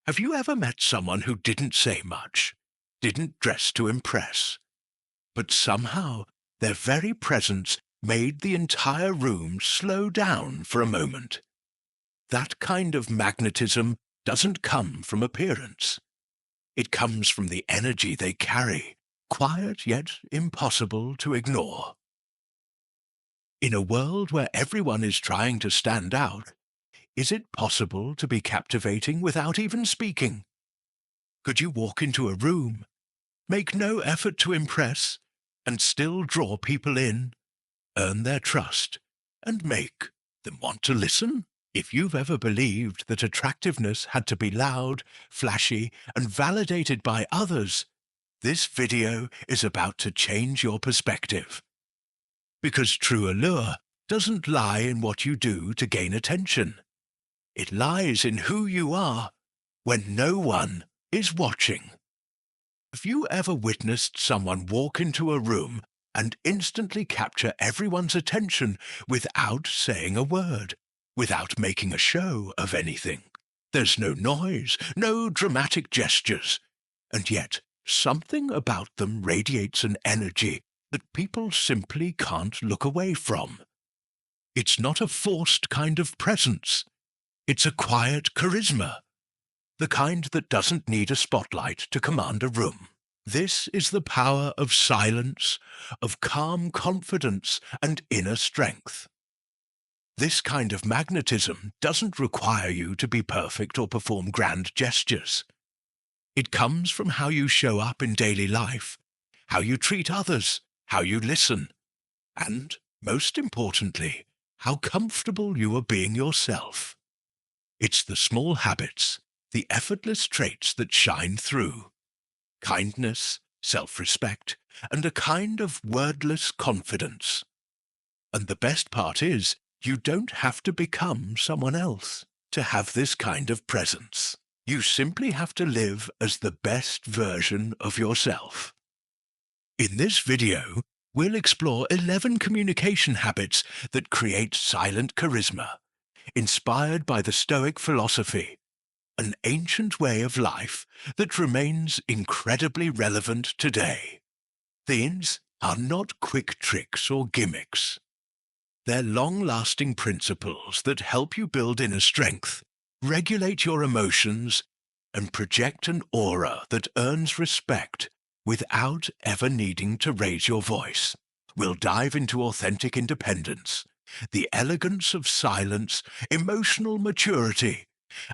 Have you ever met someone who didn't say much, didn't dress to impress, but somehow their very presence made the entire room slow down for a moment? That kind of magnetism doesn't come from appearance. It comes from the energy they carry, quiet yet impossible to ignore. In a world where everyone is trying to stand out, is it possible to be captivating without even speaking? Could you walk into a room, make no effort to impress, and still draw people in, earn their trust, and make them want to listen? If you've ever believed that attractiveness had to be loud, flashy, and validated by others, this video is about to change your perspective. Because true allure doesn't lie in what you do to gain attention. It lies in who you are when no one is watching. Have you ever witnessed someone walk into a room and instantly capture everyone's attention without saying a word, without making a show of anything? There's no noise, no dramatic gestures, and yet something about them radiates an energy that people simply can't look away from. It's not a forced kind of presence. It's a quiet charisma, the kind that doesn't need a spotlight to command a room. This is the power of silence, of calm confidence and inner strength. This kind of magnetism doesn't require you to be perfect or perform grand gestures. It comes from how you show up in daily life, how you treat others, how you listen, and, most importantly, how comfortable you are being yourself. It's the small habits, the effortless traits that shine through. Kindness, self-respect, and a kind of wordless confidence. And the best part is, you don't have to become someone else to have this kind of presence. You simply have to live as the best version of yourself. In this video, we'll explore 11 communication habits that create silent charisma, inspired by the Stoic philosophy, an ancient way of life that remains incredibly relevant today. These are not quick tricks or gimmicks. They're long-lasting principles that help you build inner strength, regulate your emotions, and project an aura that earns respect without ever needing to raise your voice. We'll dive into authentic independence, the elegance of silence, emotional maturity,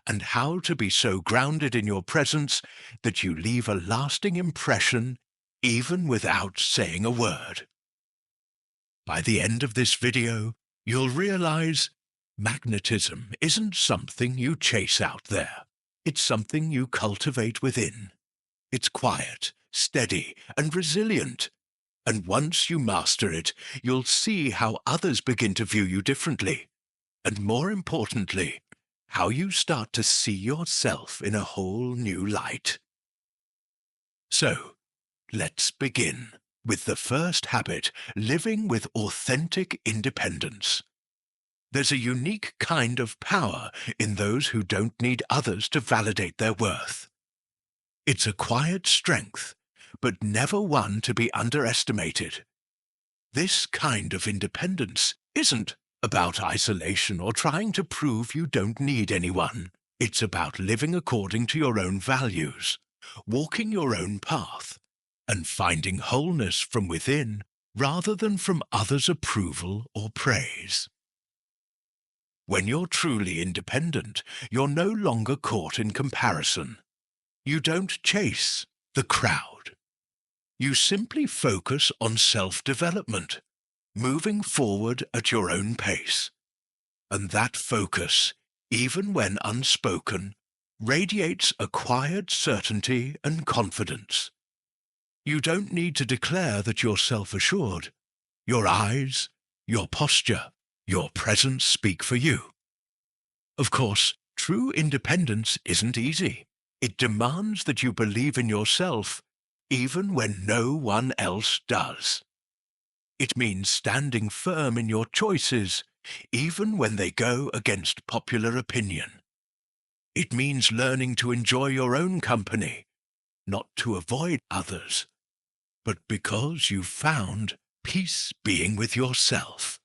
and how to be so grounded in your presence that you leave a lasting impression even without saying a word. By the end of this video, you'll realize magnetism isn't something you chase out there. It's something you cultivate within. It's quiet, steady, and resilient. And once you master it, you'll see how others begin to view you differently. And more importantly, how you start to see yourself in a whole new light. So, let's begin with the first habit, living with authentic independence. There's a unique kind of power in those who don't need others to validate their worth. It's a quiet strength, but never one to be underestimated. This kind of independence isn't about isolation or trying to prove you don't need anyone. It's about living according to your own values, walking your own path, and finding wholeness from within rather than from others' approval or praise. When you're truly independent, you're no longer caught in comparison. You don't chase the crowd. You simply focus on self-development, moving forward at your own pace. And that focus, even when unspoken, radiates a quiet certainty and confidence. You don't need to declare that you're self-assured. Your eyes, your posture, your presence speak for you. Of course, true independence isn't easy. It demands that you believe in yourself, even when no one else does. It means standing firm in your choices, even when they go against popular opinion. It means learning to enjoy your own company, not to avoid others, but because you've found peace being with yourself.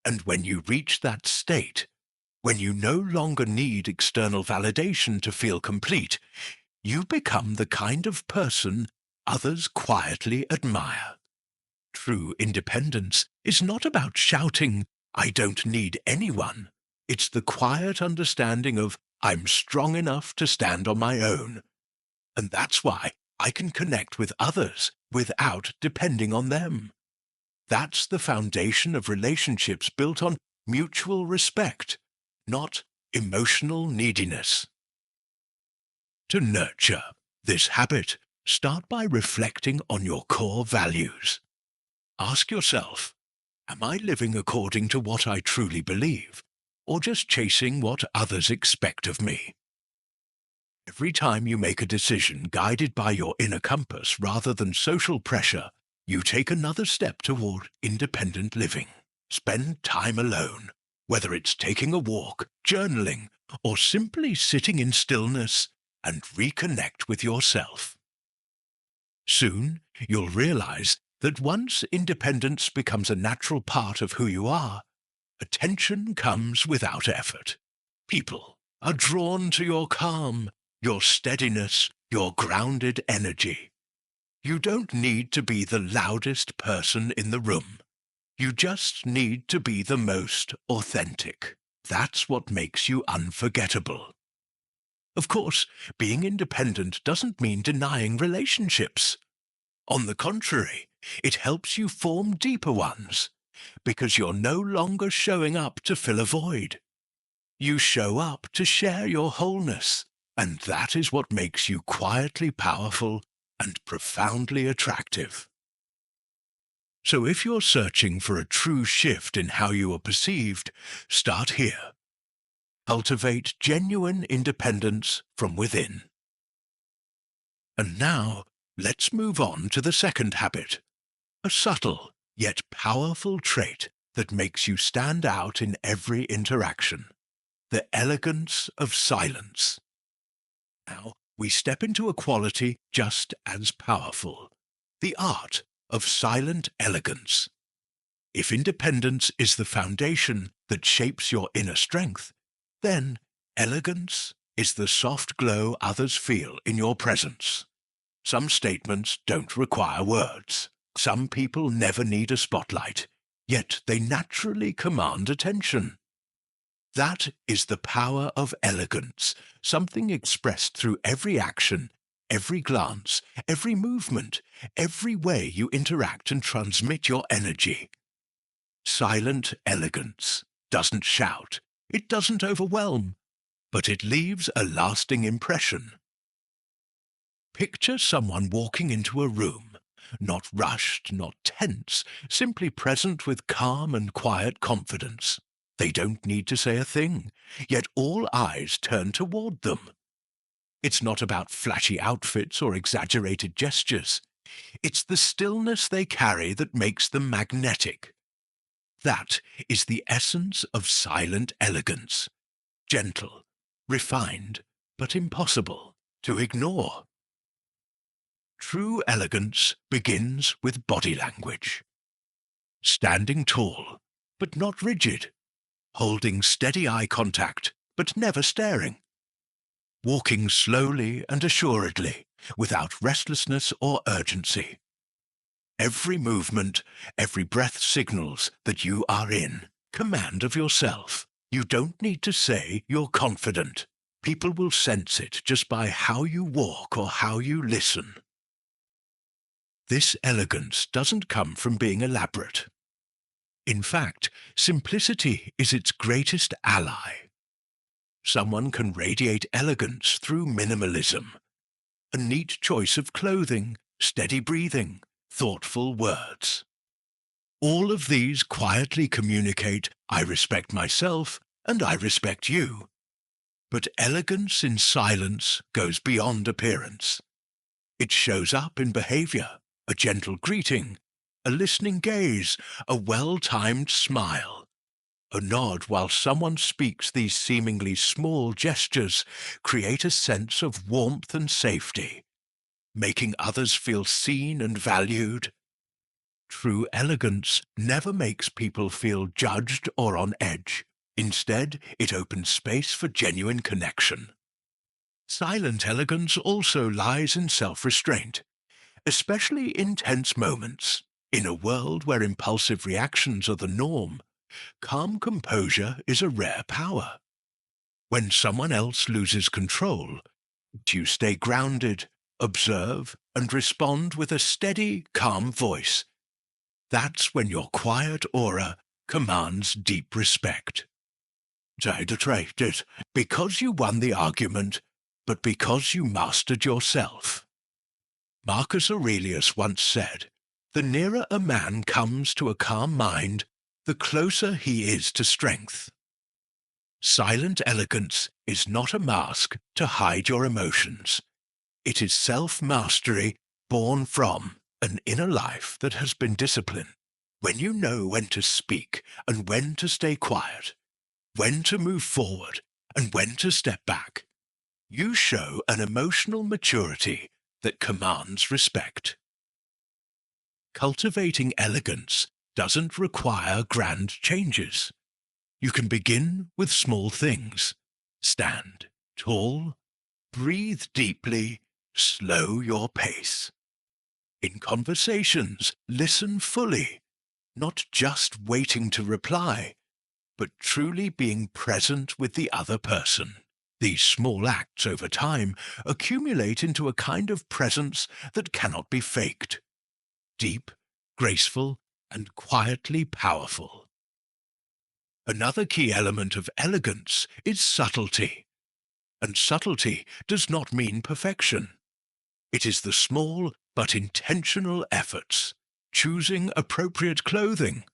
And when you reach that state, when you no longer need external validation to feel complete, you become the kind of person others quietly admire. True independence is not about shouting, "I don't need anyone." It's the quiet understanding of, "I'm strong enough to stand on my own." And that's why I can connect with others without depending on them. That's the foundation of relationships built on mutual respect, not emotional neediness. To nurture this habit, start by reflecting on your core values. Ask yourself, am I living according to what I truly believe, or just chasing what others expect of me? Every time you make a decision guided by your inner compass rather than social pressure, you take another step toward independent living. Spend time alone, whether it's taking a walk, journaling, or simply sitting in stillness, and reconnect with yourself. Soon, you'll realize that once independence becomes a natural part of who you are, attention comes without effort. People are drawn to your calm, your steadiness, your grounded energy. You don't need to be the loudest person in the room. You just need to be the most authentic. That's what makes you unforgettable. Of course, being independent doesn't mean denying relationships. On the contrary, it helps you form deeper ones, because you're no longer showing up to fill a void. You show up to share your wholeness, and that is what makes you quietly powerful and profoundly attractive. So if you're searching for a true shift in how you are perceived, start here. Cultivate genuine independence from within. And now, let's move on to the second habit, a subtle yet powerful trait that makes you stand out in every interaction, the elegance of silence. Now, we step into a quality just as powerful, the art of silent elegance. If independence is the foundation that shapes your inner strength, then elegance is the soft glow others feel in your presence. Some statements don't require words. Some people never need a spotlight, yet they naturally command attention. That is the power of elegance, something expressed through every action, every glance, every movement, every way you interact and transmit your energy. Silent elegance doesn't shout, it doesn't overwhelm, but it leaves a lasting impression. Picture someone walking into a room, not rushed, not tense, simply present with calm and quiet confidence. They don't need to say a thing, yet all eyes turn toward them. It's not about flashy outfits or exaggerated gestures. It's the stillness they carry that makes them magnetic. That is the essence of silent elegance. Gentle, refined, but impossible to ignore. True elegance begins with body language. Standing tall, but not rigid. Holding steady eye contact, but never staring. Walking slowly and assuredly, without restlessness or urgency. Every movement, every breath signals that you are in command of yourself. You don't need to say you're confident. People will sense it just by how you walk or how you listen. This elegance doesn't come from being elaborate. In fact, simplicity is its greatest ally. Someone can radiate elegance through minimalism, a neat choice of clothing, steady breathing, thoughtful words. All of these quietly communicate, I respect myself and I respect you. But elegance in silence goes beyond appearance. It shows up in behavior, a gentle greeting, a listening gaze, a well-timed smile. A nod while someone speaks, these seemingly small gestures create a sense of warmth and safety, making others feel seen and valued. True elegance never makes people feel judged or on edge. Instead, it opens space for genuine connection. Silent elegance also lies in self-restraint, especially in tense moments. In a world where impulsive reactions are the norm, calm composure is a rare power. When someone else loses control, you stay grounded, observe, and respond with a steady, calm voice. That's when your quiet aura commands deep respect. It because you won the argument, but because you mastered yourself. Marcus Aurelius once said, "The nearer a man comes to a calm mind, the closer he is to strength." Silent elegance is not a mask to hide your emotions. It is self-mastery born from an inner life that has been disciplined. When you know when to speak and when to stay quiet, when to move forward and when to step back, you show an emotional maturity that commands respect. Cultivating elegance doesn't require grand changes. You can begin with small things. Stand tall, breathe deeply, slow your pace. In conversations, listen fully, not just waiting to reply, but truly being present with the other person. These small acts over time accumulate into a kind of presence that cannot be faked. Deep, graceful, and quietly powerful. Another key element of elegance is subtlety. And subtlety does not mean perfection. It is the small but intentional efforts, choosing appropriate clothing,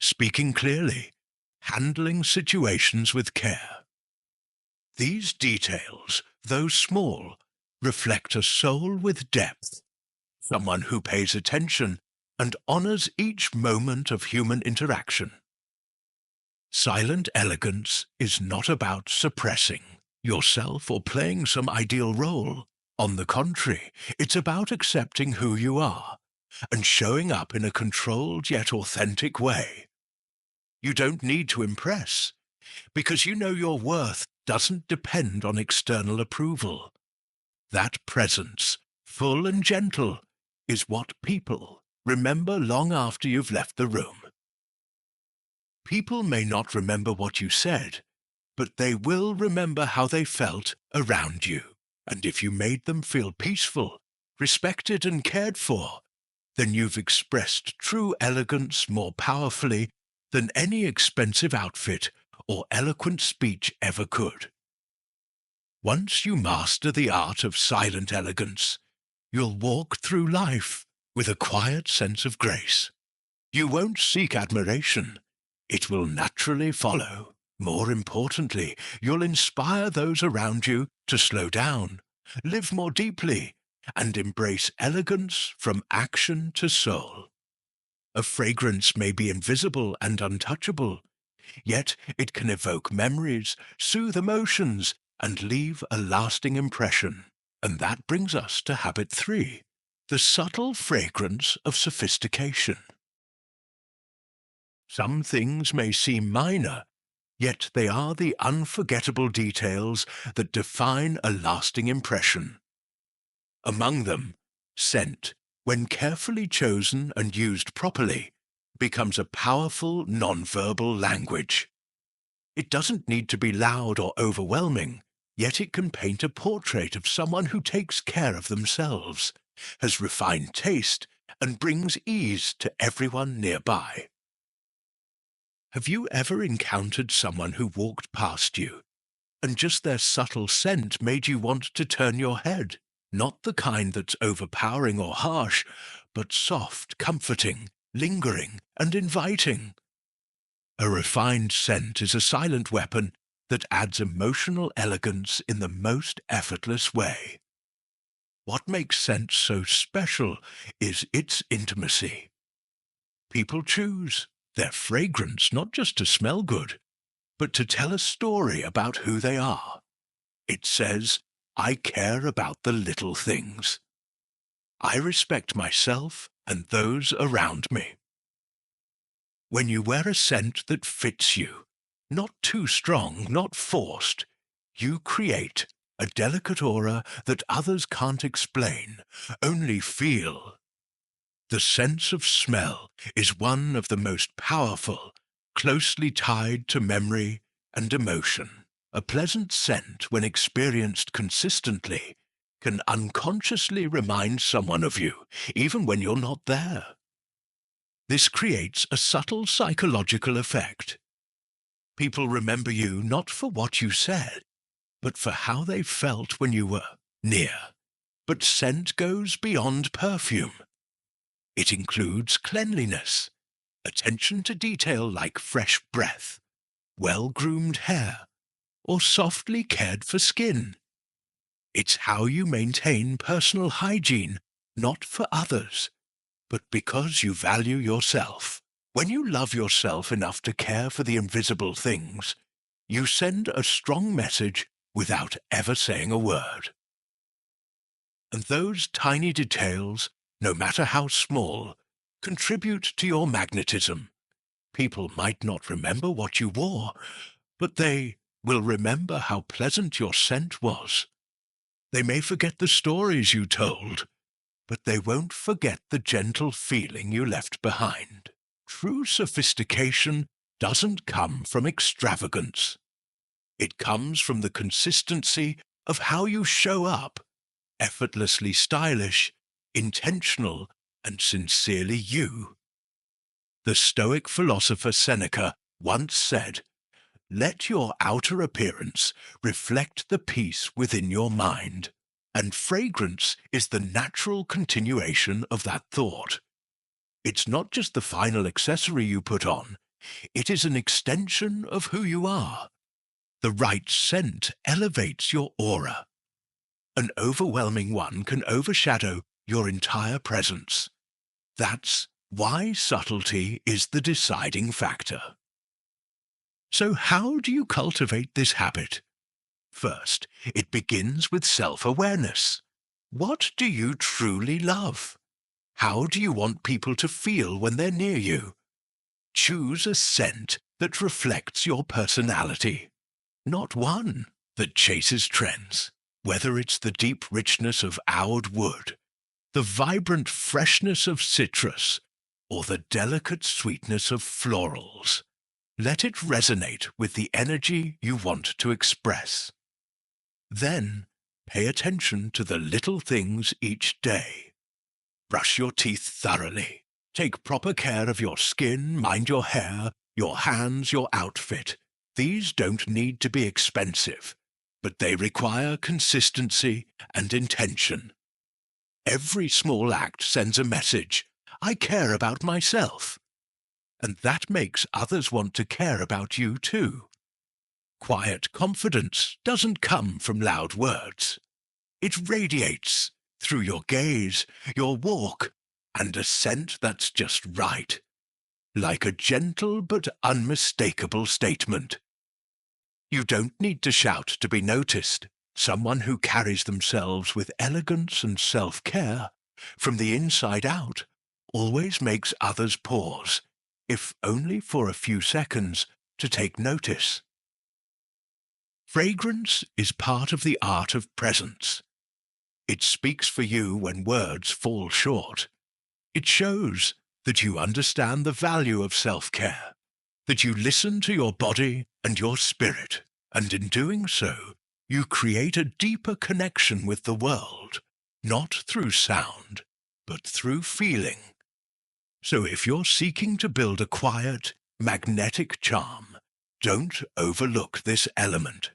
speaking clearly, handling situations with care. These details, though small, reflect a soul with depth, someone who pays attention and honors each moment of human interaction. Silent elegance is not about suppressing yourself or playing some ideal role. On the contrary, it's about accepting who you are and showing up in a controlled yet authentic way. You don't need to impress, because you know your worth doesn't depend on external approval. That presence, full and gentle, is what people remember long after you've left the room. People may not remember what you said, but they will remember how they felt around you. And if you made them feel peaceful, respected and cared for, then you've expressed true elegance more powerfully than any expensive outfit or eloquent speech ever could. Once you master the art of silent elegance, you'll walk through life with a quiet sense of grace. You won't seek admiration. It will naturally follow. More importantly, you'll inspire those around you to slow down, live more deeply, and embrace elegance from action to soul. A fragrance may be invisible and untouchable, yet it can evoke memories, soothe emotions, and leave a lasting impression. And that brings us to habit 3, the subtle fragrance of sophistication. Some things may seem minor, yet they are the unforgettable details that define a lasting impression. Among them, scent, when carefully chosen and used properly, becomes a powerful non-verbal language. It doesn't need to be loud or overwhelming, yet it can paint a portrait of someone who takes care of themselves, has refined taste, and brings ease to everyone nearby. Have you ever encountered someone who walked past you, and just their subtle scent made you want to turn your head? Not the kind that's overpowering or harsh, but soft, comforting, lingering, and inviting. A refined scent is a silent weapon that adds emotional elegance in the most effortless way. What makes scent so special is its intimacy. People choose their fragrance not just to smell good, but to tell a story about who they are. It says, I care about the little things. I respect myself and those around me. When you wear a scent that fits you, not too strong, not forced, you create a delicate aura that others can't explain, only feel. The sense of smell is one of the most powerful, closely tied to memory and emotion. A pleasant scent, when experienced consistently, can unconsciously remind someone of you, even when you're not there. This creates a subtle psychological effect. People remember you not for what you said, but for how they felt when you were near. But scent goes beyond perfume. It includes cleanliness, attention to detail like fresh breath, well-groomed hair, or softly cared for skin. It's how you maintain personal hygiene, not for others, but because you value yourself. When you love yourself enough to care for the invisible things, you send a strong message without ever saying a word. And those tiny details, no matter how small, contribute to your magnetism. People might not remember what you wore, but they will remember how pleasant your scent was. They may forget the stories you told, but they won't forget the gentle feeling you left behind. True sophistication doesn't come from extravagance. It comes from the consistency of how you show up, effortlessly stylish, intentional, and sincerely you. The Stoic philosopher Seneca once said, "Let your outer appearance reflect the peace within your mind." And fragrance is the natural continuation of that thought. It's not just the final accessory you put on, it is an extension of who you are. The right scent elevates your aura. An overwhelming one can overshadow your entire presence. That's why subtlety is the deciding factor. So how do you cultivate this habit? First, it begins with self-awareness. What do you truly love? How do you want people to feel when they're near you? Choose a scent that reflects your personality, not one that chases trends. Whether it's the deep richness of oured wood, the vibrant freshness of citrus, or the delicate sweetness of florals, let it resonate with the energy you want to express. Then, pay attention to the little things each day. Brush your teeth thoroughly. Take proper care of your skin, mind your hair, your hands, your outfit. These don't need to be expensive, but they require consistency and intention. Every small act sends a message. I care about myself. And that makes others want to care about you too. Quiet confidence doesn't come from loud words. It radiates through your gaze, your walk, and a scent that's just right, like a gentle but unmistakable statement. You don't need to shout to be noticed. Someone who carries themselves with elegance and self-care from the inside out always makes others pause, if only for a few seconds, to take notice. Fragrance is part of the art of presence. It speaks for you when words fall short. It shows that you understand the value of self-care, that you listen to your body and your spirit, and in doing so, you create a deeper connection with the world, not through sound, but through feeling. So if you're seeking to build a quiet, magnetic charm, don't overlook this element.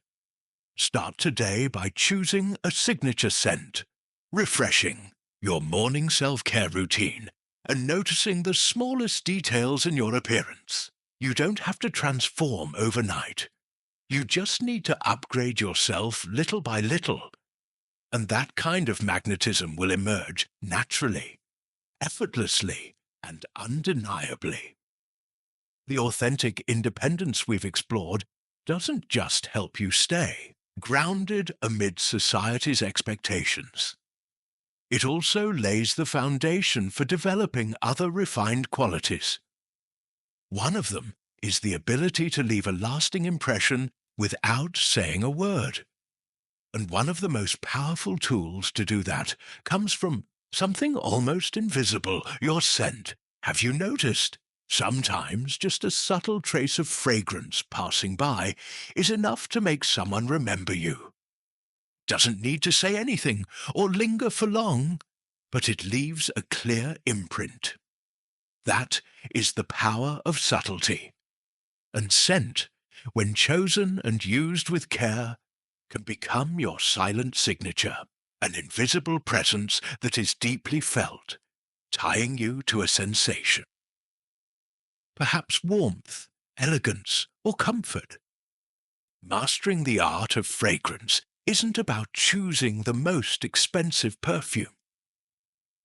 Start today by choosing a signature scent, refreshing your morning self-care routine, and noticing the smallest details in your appearance. You don't have to transform overnight. You just need to upgrade yourself little by little. And that kind of magnetism will emerge naturally, effortlessly, and undeniably. The authentic independence we've explored doesn't just help you stay grounded amid society's expectations. It also lays the foundation for developing other refined qualities. One of them is the ability to leave a lasting impression without saying a word. And one of the most powerful tools to do that comes from something almost invisible, your scent. Have you noticed? Sometimes just a subtle trace of fragrance passing by is enough to make someone remember you. Doesn't need to say anything or linger for long, but it leaves a clear imprint. That is the power of subtlety. And scent, when chosen and used with care, can become your silent signature, an invisible presence that is deeply felt, tying you to a sensation. Perhaps warmth, elegance, or comfort. Mastering the art of fragrance isn't about choosing the most expensive perfume.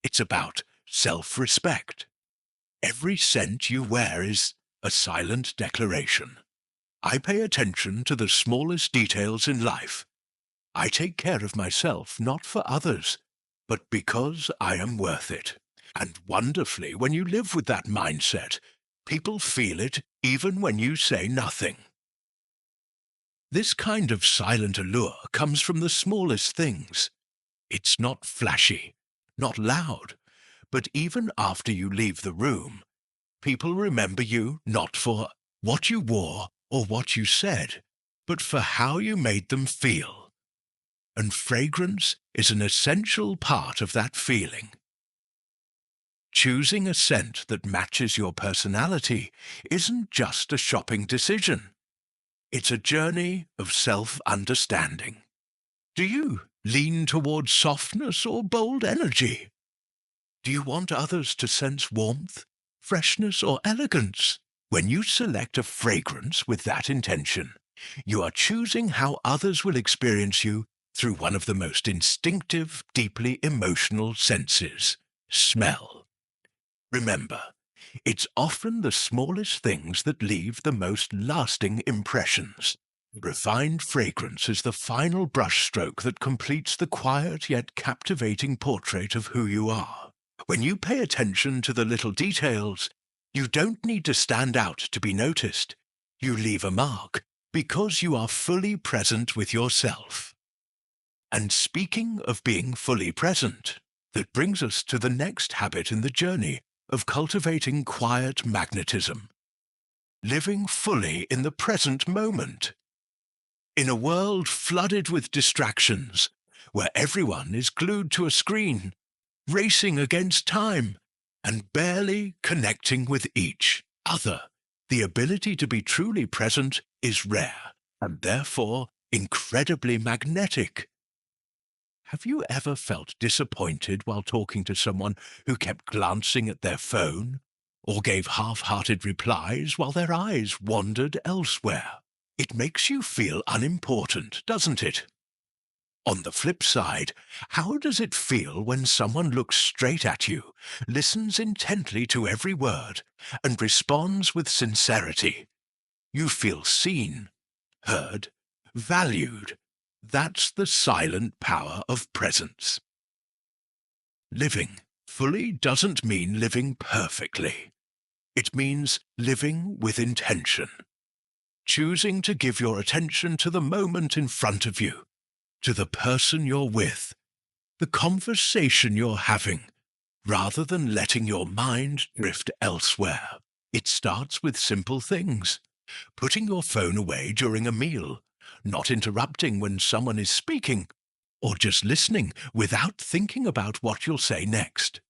It's about self-respect. Every scent you wear is a silent declaration. I pay attention to the smallest details in life. I take care of myself not for others, but because I am worth it. And wonderfully, when you live with that mindset, people feel it even when you say nothing. This kind of silent allure comes from the smallest things. It's not flashy, not loud, but even after you leave the room, people remember you not for what you wore or what you said, but for how you made them feel. And fragrance is an essential part of that feeling. Choosing a scent that matches your personality isn't just a shopping decision. It's a journey of self-understanding. Do you lean towards softness or bold energy? Do you want others to sense warmth, freshness, or elegance? When you select a fragrance with that intention, you are choosing how others will experience you through one of the most instinctive, deeply emotional senses, smell. Remember, it's often the smallest things that leave the most lasting impressions. Refined fragrance is the final brushstroke that completes the quiet yet captivating portrait of who you are. When you pay attention to the little details, you don't need to stand out to be noticed. You leave a mark because you are fully present with yourself. And speaking of being fully present, that brings us to the next habit in the journey of cultivating quiet magnetism. Living fully in the present moment. In a world flooded with distractions, where everyone is glued to a screen, racing against time, and barely connecting with each other, the ability to be truly present is rare, and therefore incredibly magnetic. Have you ever felt disappointed while talking to someone who kept glancing at their phone, or gave half-hearted replies while their eyes wandered elsewhere? It makes you feel unimportant, doesn't it? On the flip side, how does it feel when someone looks straight at you, listens intently to every word, and responds with sincerity? You feel seen, heard, valued. That's the silent power of presence. Living fully doesn't mean living perfectly. It means living with intention. Choosing to give your attention to the moment in front of you, to the person you're with, the conversation you're having, rather than letting your mind drift elsewhere. It starts with simple things. Putting your phone away during a meal, not interrupting when someone is speaking, or just listening without thinking about what you'll say next.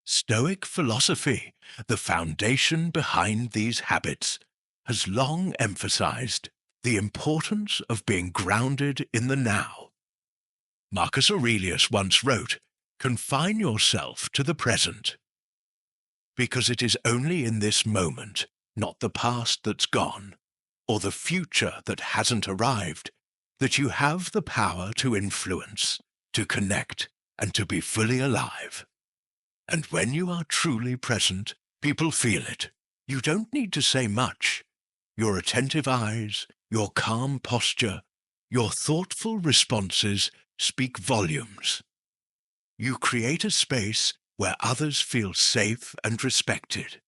Stoic philosophy, the foundation behind these habits, has long emphasized the importance of being grounded in the now. Marcus Aurelius once wrote, "Confine yourself to the present," because it is only in this moment, not the past that's gone, or the future that hasn't arrived, that you have the power to influence, to connect, and to be fully alive. And when you are truly present, people feel it. You don't need to say much. Your attentive eyes, your calm posture, your thoughtful responses speak volumes. You create a space where others feel safe and respected.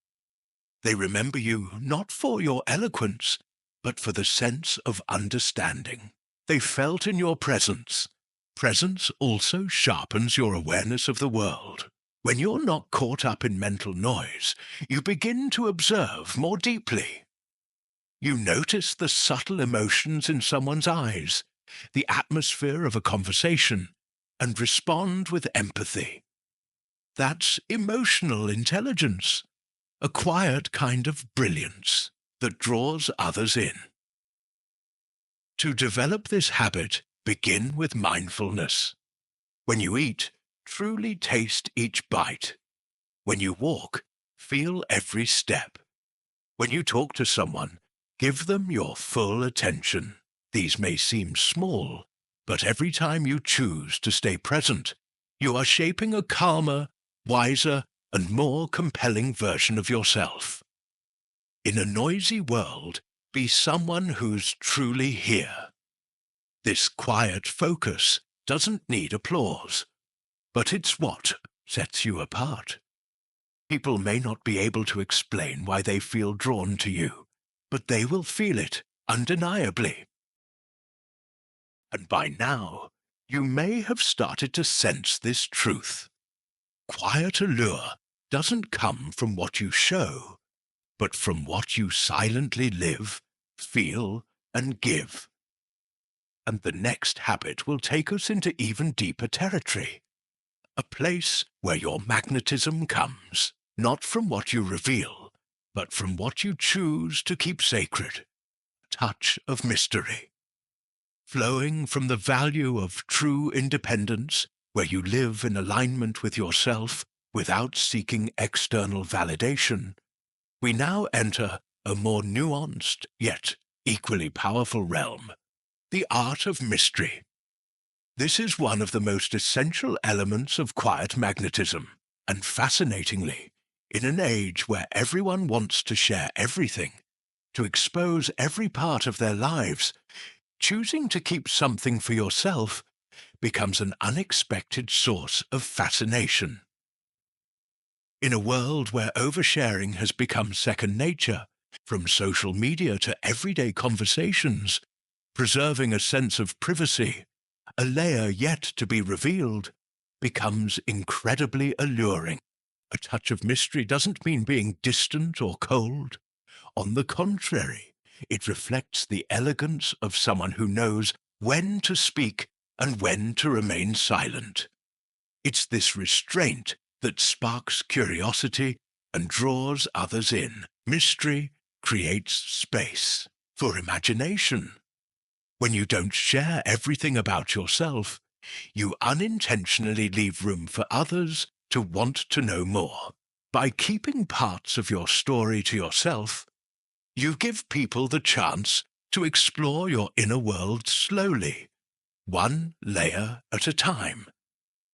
They remember you not for your eloquence, but for the sense of understanding they felt in your presence. Presence also sharpens your awareness of the world. When you're not caught up in mental noise, you begin to observe more deeply. You notice the subtle emotions in someone's eyes, the atmosphere of a conversation, and respond with empathy. That's emotional intelligence, a quiet kind of brilliance that draws others in. To develop this habit, begin with mindfulness. When you eat, truly taste each bite. When you walk, feel every step. When you talk to someone, give them your full attention. These may seem small, but every time you choose to stay present, you are shaping a calmer, wiser, and more compelling version of yourself. In a noisy world, be someone who's truly here. This quiet focus doesn't need applause, but it's what sets you apart. People may not be able to explain why they feel drawn to you, but they will feel it undeniably. And by now, you may have started to sense this truth. Quiet allure doesn't come from what you show, but from what you silently live, feel, and give. And the next habit will take us into even deeper territory, a place where your magnetism comes, not from what you reveal, but from what you choose to keep sacred, a touch of mystery. Flowing from the value of true independence, where you live in alignment with yourself without seeking external validation, we now enter a more nuanced, yet equally powerful realm, the art of mystery. This is one of the most essential elements of quiet magnetism, and fascinatingly, in an age where everyone wants to share everything, to expose every part of their lives, choosing to keep something for yourself becomes an unexpected source of fascination. In a world where oversharing has become second nature, from social media to everyday conversations, preserving a sense of privacy, a layer yet to be revealed, becomes incredibly alluring. A touch of mystery doesn't mean being distant or cold. On the contrary, it reflects the elegance of someone who knows when to speak and when to remain silent. It's this restraint that sparks curiosity and draws others in. Mystery creates space for imagination. When you don't share everything about yourself, you unintentionally leave room for others to want to know more. By keeping parts of your story to yourself, you give people the chance to explore your inner world slowly, one layer at a time.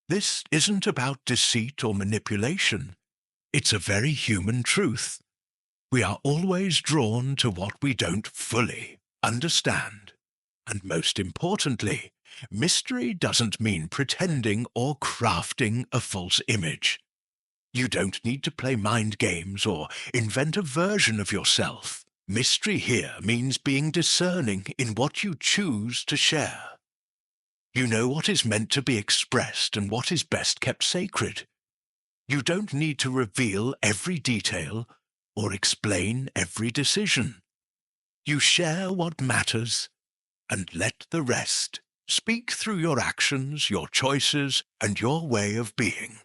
This isn't about deceit or manipulation. It's a very human truth. We are always drawn to what we don't fully understand. And most importantly, mystery doesn't mean pretending or crafting a false image. You don't need to play mind games or invent a version of yourself. Mystery here means being discerning in what you choose to share. You know what is meant to be expressed and what is best kept sacred. You don't need to reveal every detail or explain every decision. You share what matters and let the rest speak through your actions, your choices, and your way of being.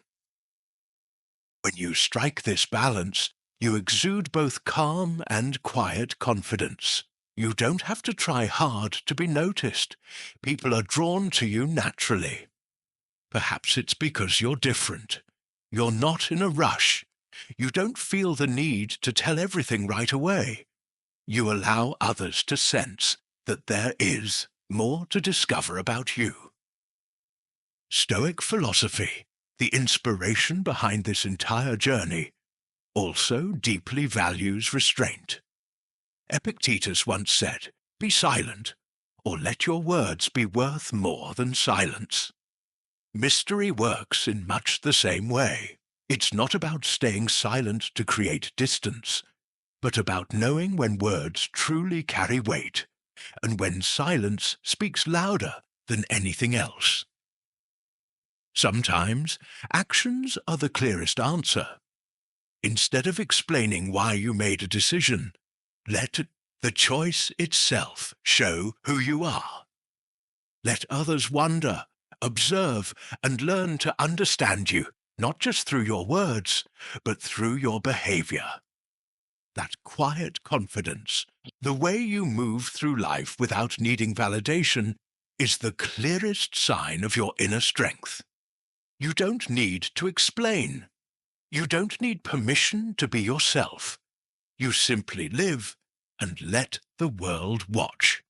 When you strike this balance, you exude both calm and quiet confidence. You don't have to try hard to be noticed. People are drawn to you naturally. Perhaps it's because you're different. You're not in a rush. You don't feel the need to tell everything right away. You allow others to sense that there is more to discover about you. Stoic philosophy, the inspiration behind this entire journey, also deeply values restraint. Epictetus once said, "Be silent, or let your words be worth more than silence." Mystery works in much the same way. It's not about staying silent to create distance, but about knowing when words truly carry weight, and when silence speaks louder than anything else. Sometimes actions are the clearest answer. Instead of explaining why you made a decision, let the choice itself show who you are. Let others wonder, observe, and learn to understand you, not just through your words, but through your behavior. That quiet confidence, the way you move through life without needing validation, is the clearest sign of your inner strength. You don't need to explain. You don't need permission to be yourself. You simply live and let the world watch.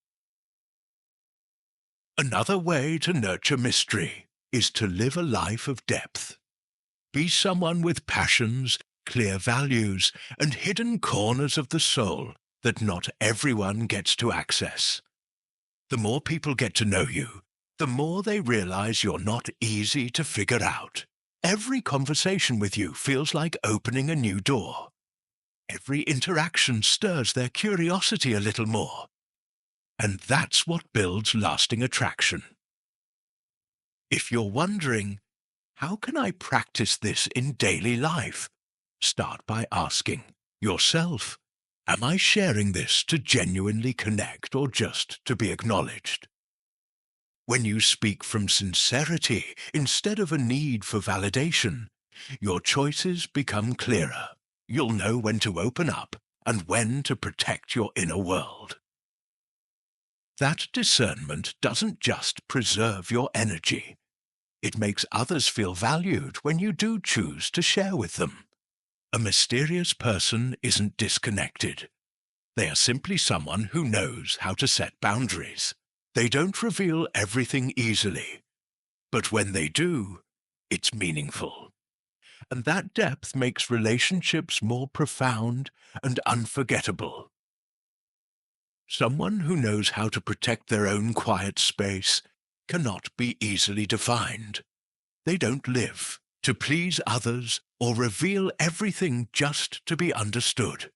Another way to nurture mystery is to live a life of depth. Be someone with passions, clear values, and hidden corners of the soul that not everyone gets to access. The more people get to know you, the more they realize you're not easy to figure out. Every conversation with you feels like opening a new door. Every interaction stirs their curiosity a little more. And that's what builds lasting attraction. If you're wondering, how can I practice this in daily life? Start by asking yourself, am I sharing this to genuinely connect or just to be acknowledged? When you speak from sincerity instead of a need for validation, your choices become clearer. You'll know when to open up and when to protect your inner world. That discernment doesn't just preserve your energy. It makes others feel valued when you do choose to share with them. A mysterious person isn't disconnected. They are simply someone who knows how to set boundaries. They don't reveal everything easily, but when they do, it's meaningful. And that depth makes relationships more profound and unforgettable. Someone who knows how to protect their own quiet space cannot be easily defined. They don't live to please others or reveal everything just to be understood.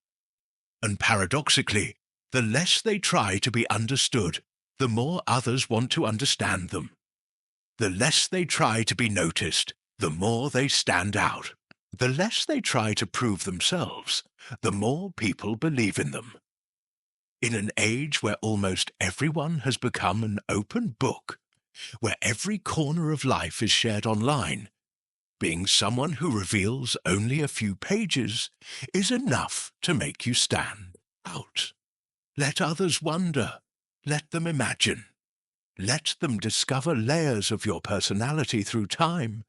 And paradoxically, the less they try to be understood, the more others want to understand them. The less they try to be noticed, the more they stand out. The less they try to prove themselves, the more people believe in them. In an age where almost everyone has become an open book, where every corner of life is shared online, being someone who reveals only a few pages is enough to make you stand out. Let others wonder. Let them imagine. Let them discover layers of your personality through time,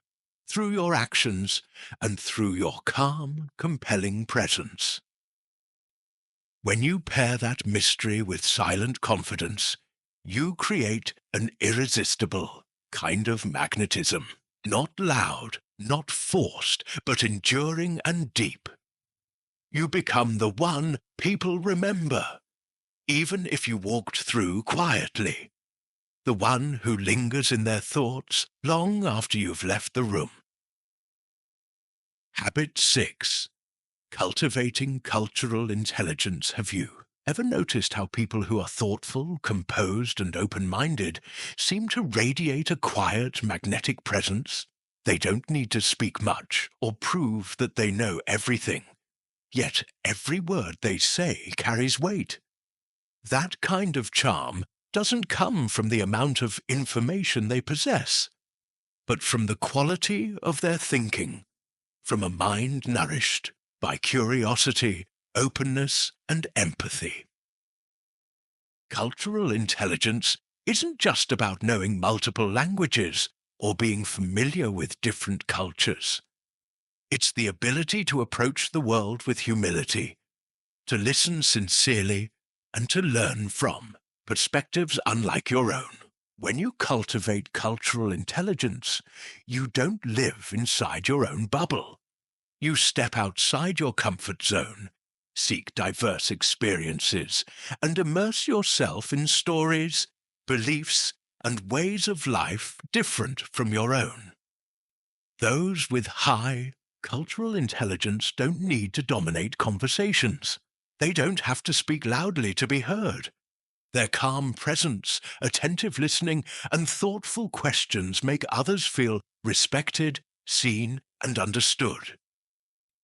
through your actions, and through your calm, compelling presence. When you pair that mystery with silent confidence, you create an irresistible kind of magnetism. Not loud, not forced, but enduring and deep. You become the one people remember, even if you walked through quietly. The one who lingers in their thoughts long after you've left the room. Habit 6. Cultivating cultural intelligence. Have you ever noticed how people who are thoughtful, composed, and open-minded seem to radiate a quiet, magnetic presence? They don't need to speak much or prove that they know everything. Yet every word they say carries weight. That kind of charm doesn't come from the amount of information they possess, but from the quality of their thinking, from a mind nourished by curiosity, openness, and empathy. Cultural intelligence isn't just about knowing multiple languages or being familiar with different cultures. It's the ability to approach the world with humility, to listen sincerely, and to learn from perspectives unlike your own. When you cultivate cultural intelligence, you don't live inside your own bubble. You step outside your comfort zone Seek diverse experiences and immerse yourself in stories, beliefs, and ways of life different from your own. Those with high cultural intelligence don't need to dominate conversations. They don't have to speak loudly to be heard. Their calm presence, attentive listening, and thoughtful questions make others feel respected, seen, and understood.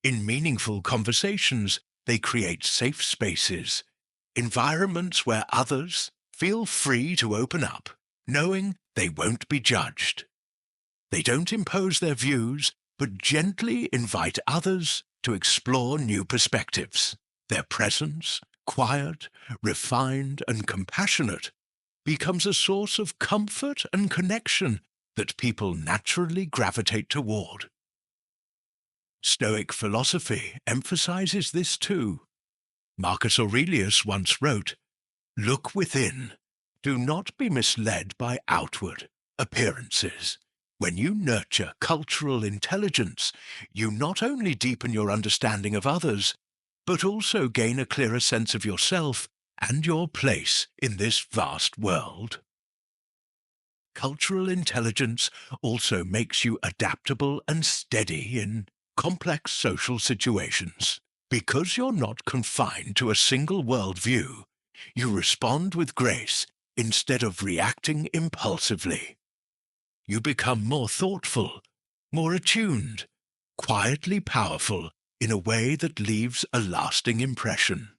In meaningful conversations, they create safe spaces, environments where others feel free to open up, knowing they won't be judged. They don't impose their views, but gently invite others to explore new perspectives. Their presence, quiet, refined, and compassionate, becomes a source of comfort and connection that people naturally gravitate toward. Stoic philosophy emphasizes this too. Marcus Aurelius once wrote, "Look within. Do not be misled by outward appearances." When you nurture cultural intelligence, you not only deepen your understanding of others, but also gain a clearer sense of yourself and your place in this vast world. Cultural intelligence also makes you adaptable and steady in complex social situations. Because you're not confined to a single worldview, you respond with grace instead of reacting impulsively. You become more thoughtful, more attuned, quietly powerful in a way that leaves a lasting impression.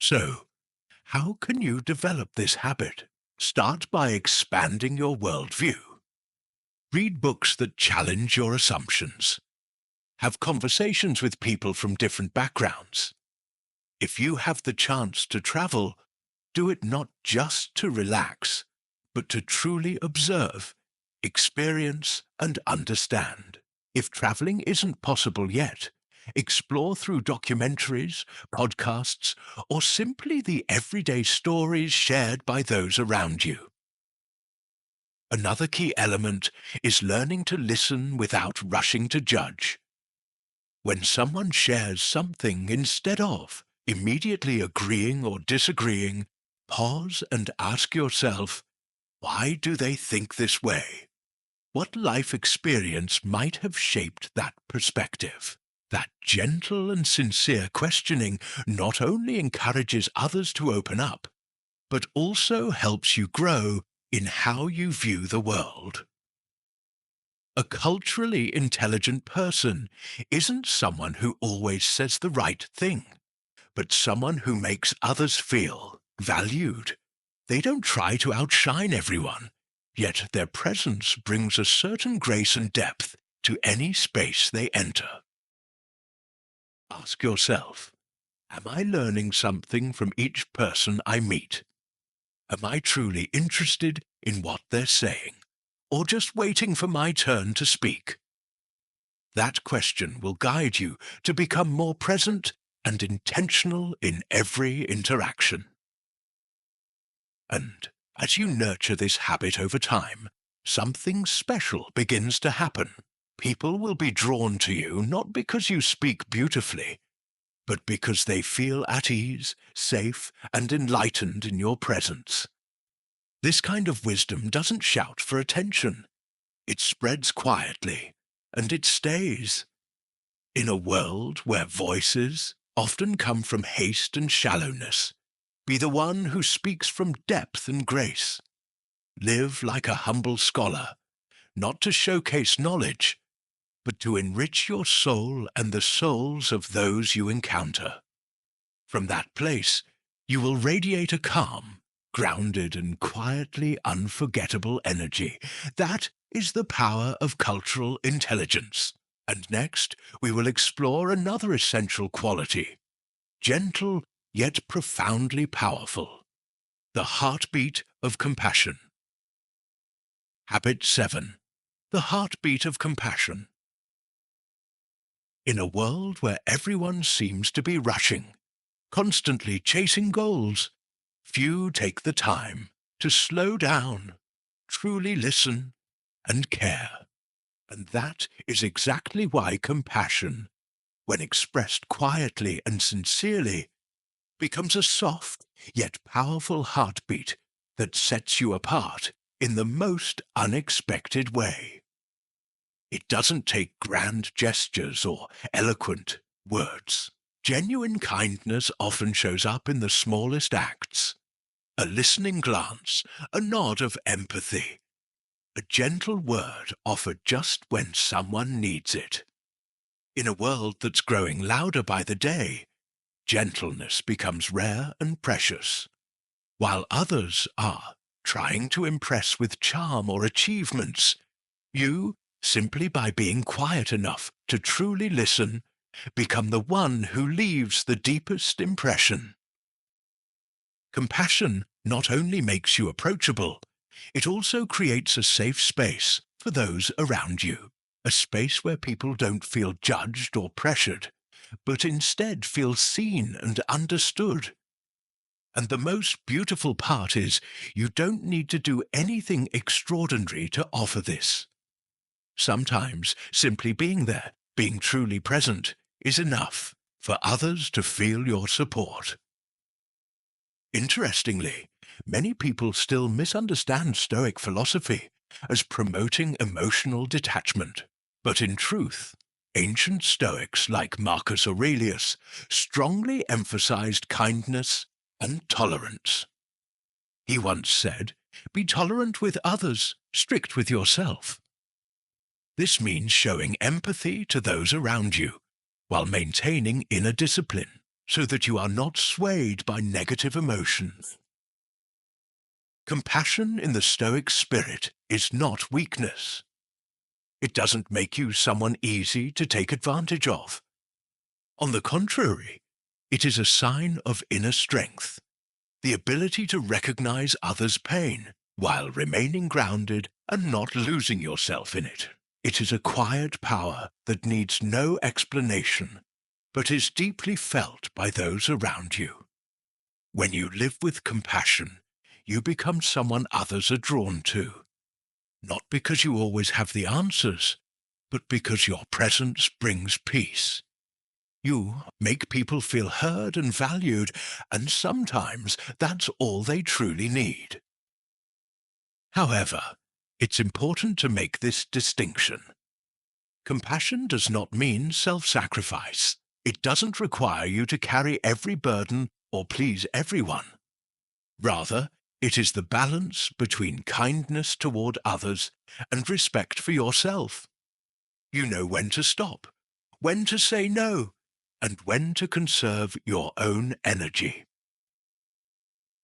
So, how can you develop this habit? Start by expanding your worldview. Read books that challenge your assumptions. Have conversations with people from different backgrounds. If you have the chance to travel, do it not just to relax, but to truly observe, experience, and understand. If traveling isn't possible yet, explore through documentaries, podcasts, or simply the everyday stories shared by those around you. Another key element is learning to listen without rushing to judge. When someone shares something, instead of immediately agreeing or disagreeing, pause and ask yourself, why do they think this way? What life experience might have shaped that perspective? That gentle and sincere questioning not only encourages others to open up, but also helps you grow in how you view the world. A culturally intelligent person isn't someone who always says the right thing, but someone who makes others feel valued. They don't try to outshine everyone, yet their presence brings a certain grace and depth to any space they enter. Ask yourself, am I learning something from each person I meet? Am I truly interested in what they're saying, or just waiting for my turn to speak? That question will guide you to become more present and intentional in every interaction. And as you nurture this habit over time, something special begins to happen. People will be drawn to you not because you speak beautifully, but because they feel at ease, safe, and enlightened in your presence. This kind of wisdom doesn't shout for attention. It spreads quietly, and it stays. In a world where voices often come from haste and shallowness, be the one who speaks from depth and grace. Live like a humble scholar, not to showcase knowledge, but to enrich your soul and the souls of those you encounter. From that place, you will radiate a calm, grounded and quietly unforgettable energy. That is the power of cultural intelligence. And next, we will explore another essential quality, gentle yet profoundly powerful, the heartbeat of compassion. Habit 7. The heartbeat of compassion. In a world where everyone seems to be rushing, constantly chasing goals, few take the time to slow down, truly listen, and care. And that is exactly why compassion when expressed quietly and sincerely, becomes a soft yet powerful heartbeat that sets you apart in the most unexpected way. It doesn't take grand gestures or eloquent words. Genuine kindness often shows up in the smallest acts. A listening glance, a nod of empathy, a gentle word offered just when someone needs it. In a world that's growing louder by the day, gentleness becomes rare and precious. While others are trying to impress with charm or achievements, you, simply by being quiet enough to truly listen, become the one who leaves the deepest impression. Compassion not only makes you approachable, it also creates a safe space for those around you, a space where people don't feel judged or pressured, but instead feel seen and understood. And the most beautiful part is you don't need to do anything extraordinary to offer this. Sometimes simply being there, being truly present, is enough for others to feel your support. Interestingly, many people still misunderstand Stoic philosophy as promoting emotional detachment. But in truth, ancient Stoics like Marcus Aurelius strongly emphasized kindness and tolerance. He once said, "Be tolerant with others, strict with yourself." This means showing empathy to those around you, while maintaining inner discipline, so that you are not swayed by negative emotions. Compassion in the Stoic spirit is not weakness. It doesn't make you someone easy to take advantage of. On the contrary, it is a sign of inner strength, the ability to recognize others' pain while remaining grounded and not losing yourself in it. It is a quiet power that needs no explanation, but is deeply felt by those around you. When you live with compassion, you become someone others are drawn to, not because you always have the answers, but because your presence brings peace. You make people feel heard and valued, and sometimes that's all they truly need. However, it's important to make this distinction. Compassion does not mean self-sacrifice. It doesn't require you to carry every burden or please everyone. Rather, it is the balance between kindness toward others and respect for yourself. You know when to stop, when to say no, and when to conserve your own energy.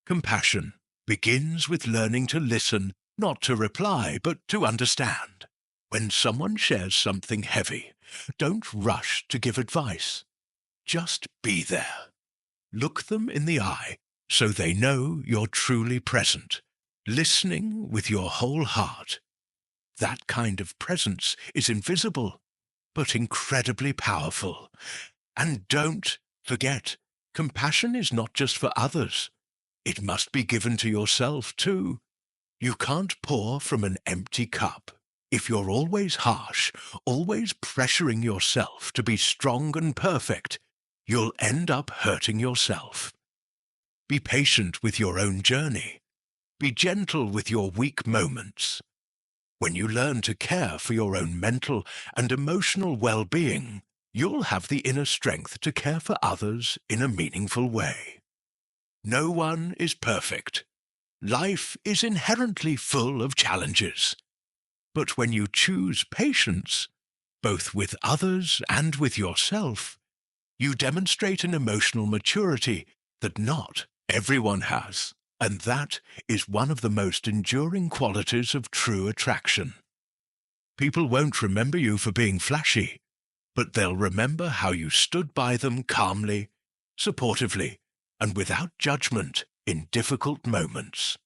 Compassion begins with learning to listen, not to reply, but to understand. When someone shares something heavy, don't rush to give advice. Just be there. Look them in the eye so they know you're truly present, listening with your whole heart. That kind of presence is invisible, but incredibly powerful. And don't forget, compassion is not just for others. It must be given to yourself too. You can't pour from an empty cup. If you're always harsh, always pressuring yourself to be strong and perfect, you'll end up hurting yourself. Be patient with your own journey. Be gentle with your weak moments. When you learn to care for your own mental and emotional well-being, you'll have the inner strength to care for others in a meaningful way. No one is perfect. Life is inherently full of challenges. But when you choose patience, both with others and with yourself, you demonstrate an emotional maturity that not everyone has, and that is one of the most enduring qualities of true attraction. People won't remember you for being flashy, but they'll remember how you stood by them calmly, supportively, and without judgment in difficult moments.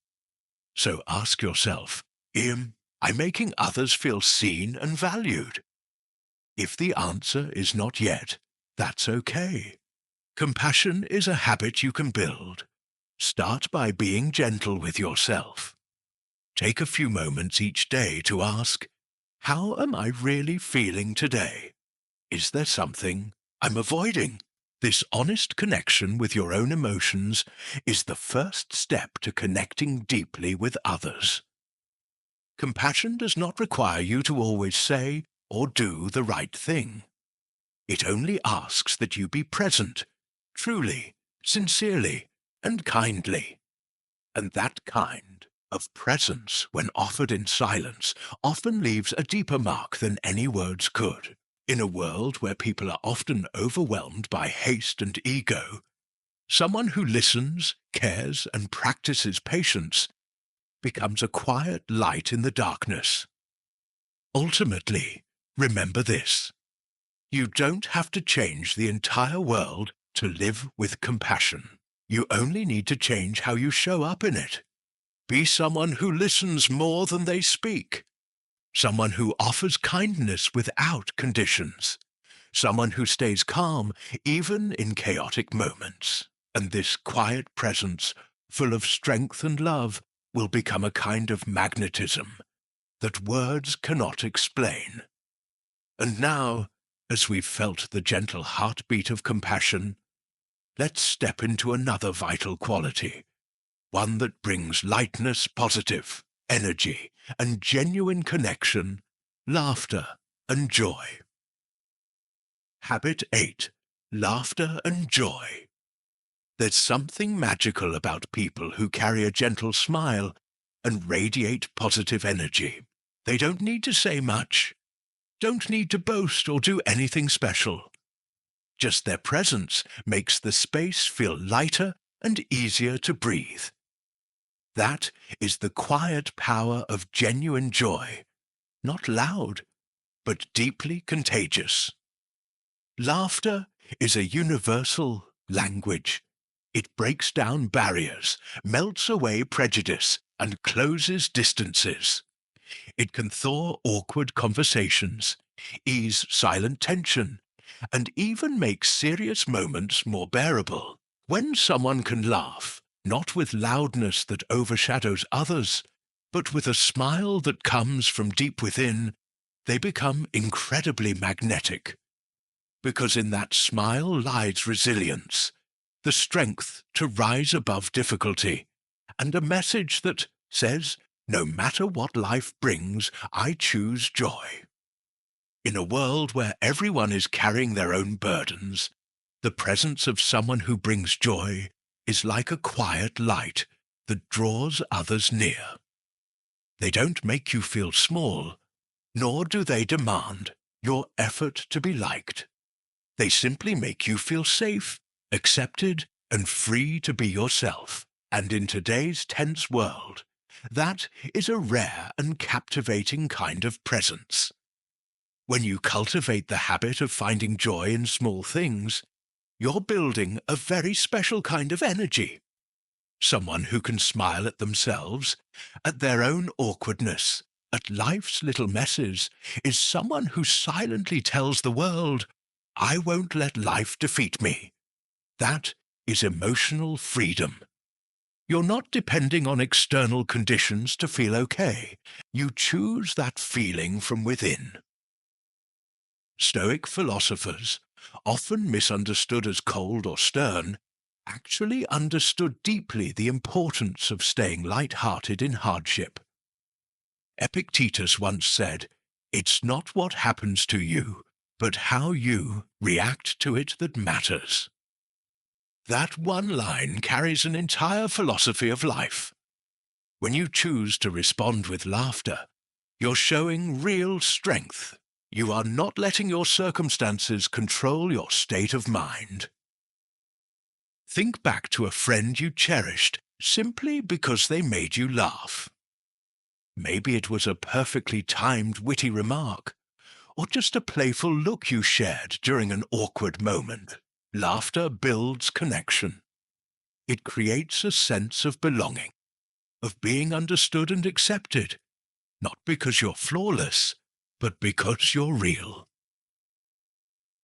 So ask yourself, am I making others feel seen and valued? If the answer is not yet, that's okay. Compassion is a habit you can build. Start by being gentle with yourself. Take a few moments each day to ask, how am I really feeling today? Is there something I'm avoiding. This honest connection with your own emotions is the first step to connecting deeply with others. Compassion does not require you to always say or do the right thing. It only asks that you be present, truly, sincerely, and kindly. And that kind of presence, when offered in silence, often leaves a deeper mark than any words could. In a world where people are often overwhelmed by haste and ego, someone who listens, cares, and practices patience becomes a quiet light in the darkness. Ultimately, remember this: you don't have to change the entire world to live with compassion. You only need to change how you show up in it. Be someone who listens more than they speak. Someone who offers kindness without conditions. Someone who stays calm even in chaotic moments. And this quiet presence, full of strength and love, will become a kind of magnetism that words cannot explain. And now, as we've felt the gentle heartbeat of compassion, let's step into another vital quality, one that brings lightness, positive energy, and genuine connection, laughter and joy. Habit 8. Laughter and joy. There's something magical about people who carry a gentle smile and radiate positive energy. They don't need to say much, don't need to boast or do anything special. Just their presence makes the space feel lighter and easier to breathe. That is the quiet power of genuine joy, not loud, but deeply contagious. Laughter is a universal language. It breaks down barriers, melts away prejudice, and closes distances. It can thaw awkward conversations, ease silent tension, and even make serious moments more bearable. When someone can laugh, not with loudness that overshadows others, but with a smile that comes from deep within, they become incredibly magnetic. Because in that smile lies resilience, the strength to rise above difficulty, and a message that says, no matter what life brings, I choose joy. In a world where everyone is carrying their own burdens, the presence of someone who brings joy is like a quiet light that draws others near. They don't make you feel small, nor do they demand your effort to be liked. They simply make you feel safe, accepted, and free to be yourself. And in today's tense world, that is a rare and captivating kind of presence. When you cultivate the habit of finding joy in small things, you're building a very special kind of energy. Someone who can smile at themselves, at their own awkwardness, at life's little messes, is someone who silently tells the world, I won't let life defeat me. That is emotional freedom. You're not depending on external conditions to feel okay. You choose that feeling from within. Stoic philosophers, often misunderstood as cold or stern, actually understood deeply the importance of staying light-hearted in hardship. Epictetus once said, "It's not what happens to you, but how you react to it that matters." That one line carries an entire philosophy of life. When you choose to respond with laughter, you're showing real strength. You are not letting your circumstances control your state of mind. Think back to a friend you cherished simply because they made you laugh. Maybe it was a perfectly timed, witty remark, or just a playful look you shared during an awkward moment. Laughter builds connection. It creates a sense of belonging, of being understood and accepted, not because you're flawless, but because you're real.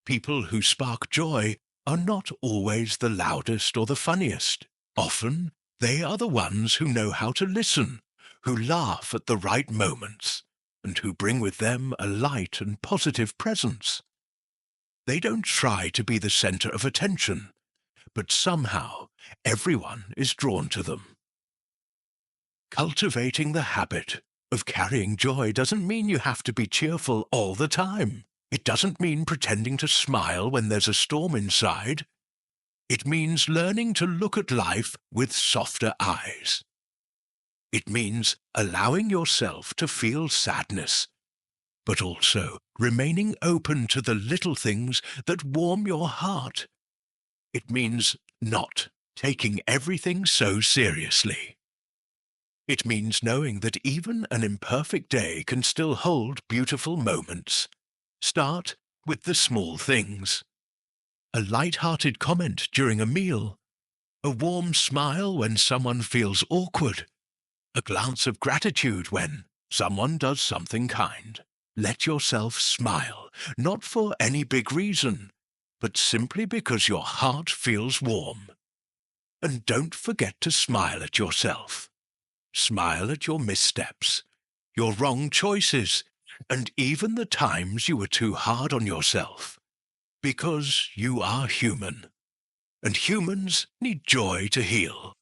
People who spark joy are not always the loudest or the funniest. Often, they are the ones who know how to listen, who laugh at the right moments, and who bring with them a light and positive presence. They don't try to be the center of attention, but somehow everyone is drawn to them. Cultivating the habit of carrying joy doesn't mean you have to be cheerful all the time. It doesn't mean pretending to smile when there's a storm inside. It means learning to look at life with softer eyes. It means allowing yourself to feel sadness, but also remaining open to the little things that warm your heart. It means not taking everything so seriously. It means knowing that even an imperfect day can still hold beautiful moments. Start with the small things. A light-hearted comment during a meal. A warm smile when someone feels awkward. A glance of gratitude when someone does something kind. Let yourself smile, not for any big reason, but simply because your heart feels warm. And don't forget to smile at yourself. Smile at your missteps, your wrong choices, and even the times you were too hard on yourself. Because you are human, and humans need joy to heal.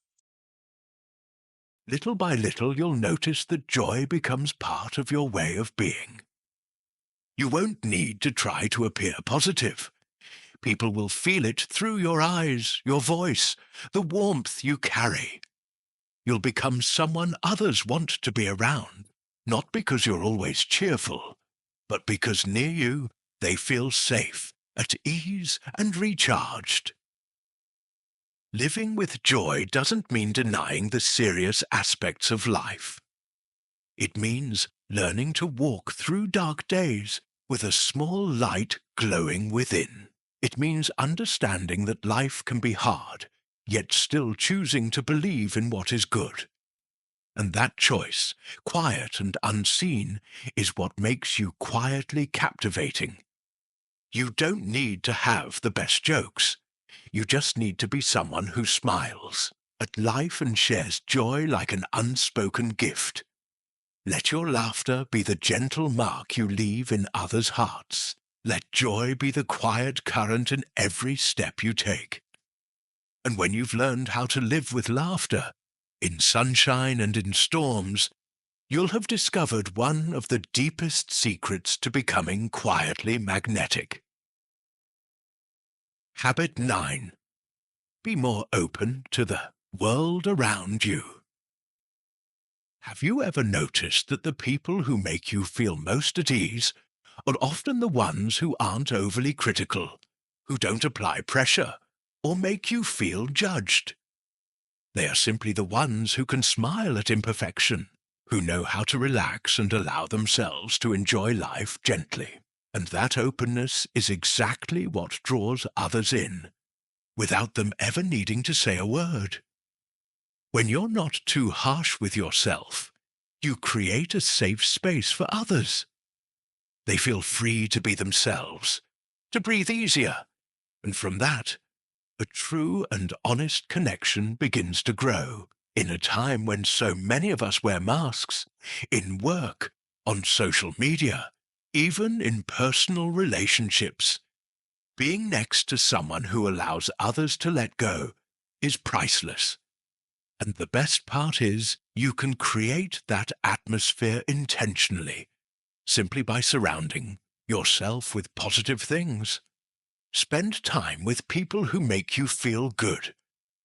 Little by little, you'll notice that joy becomes part of your way of being. You won't need to try to appear positive. People will feel it through your eyes, your voice, the warmth you carry. You'll become someone others want to be around, not because you're always cheerful, but because near you they feel safe, at ease, and recharged. Living with joy doesn't mean denying the serious aspects of life. It means learning to walk through dark days with a small light glowing within. It means understanding that life can be hard, yet still choosing to believe in what is good. And that choice, quiet and unseen, is what makes you quietly captivating. You don't need to have the best jokes. You just need to be someone who smiles at life and shares joy like an unspoken gift. Let your laughter be the gentle mark you leave in others' hearts. Let joy be the quiet current in every step you take. And when you've learned how to live with laughter, in sunshine and in storms, you'll have discovered one of the deepest secrets to becoming quietly magnetic. Habit 9. Be more open to the world around you. Have you ever noticed that the people who make you feel most at ease are often the ones who aren't overly critical, who don't apply pressure, or make you feel judged? They are simply the ones who can smile at imperfection, who know how to relax and allow themselves to enjoy life gently. And that openness is exactly what draws others in, without them ever needing to say a word. When you're not too harsh with yourself, you create a safe space for others. They feel free to be themselves, to breathe easier, and from that, a true and honest connection begins to grow. In a time when so many of us wear masks, in work, on social media, even in personal relationships, being next to someone who allows others to let go is priceless. And the best part is, you can create that atmosphere intentionally, simply by surrounding yourself with positive things. Spend time with people who make you feel good,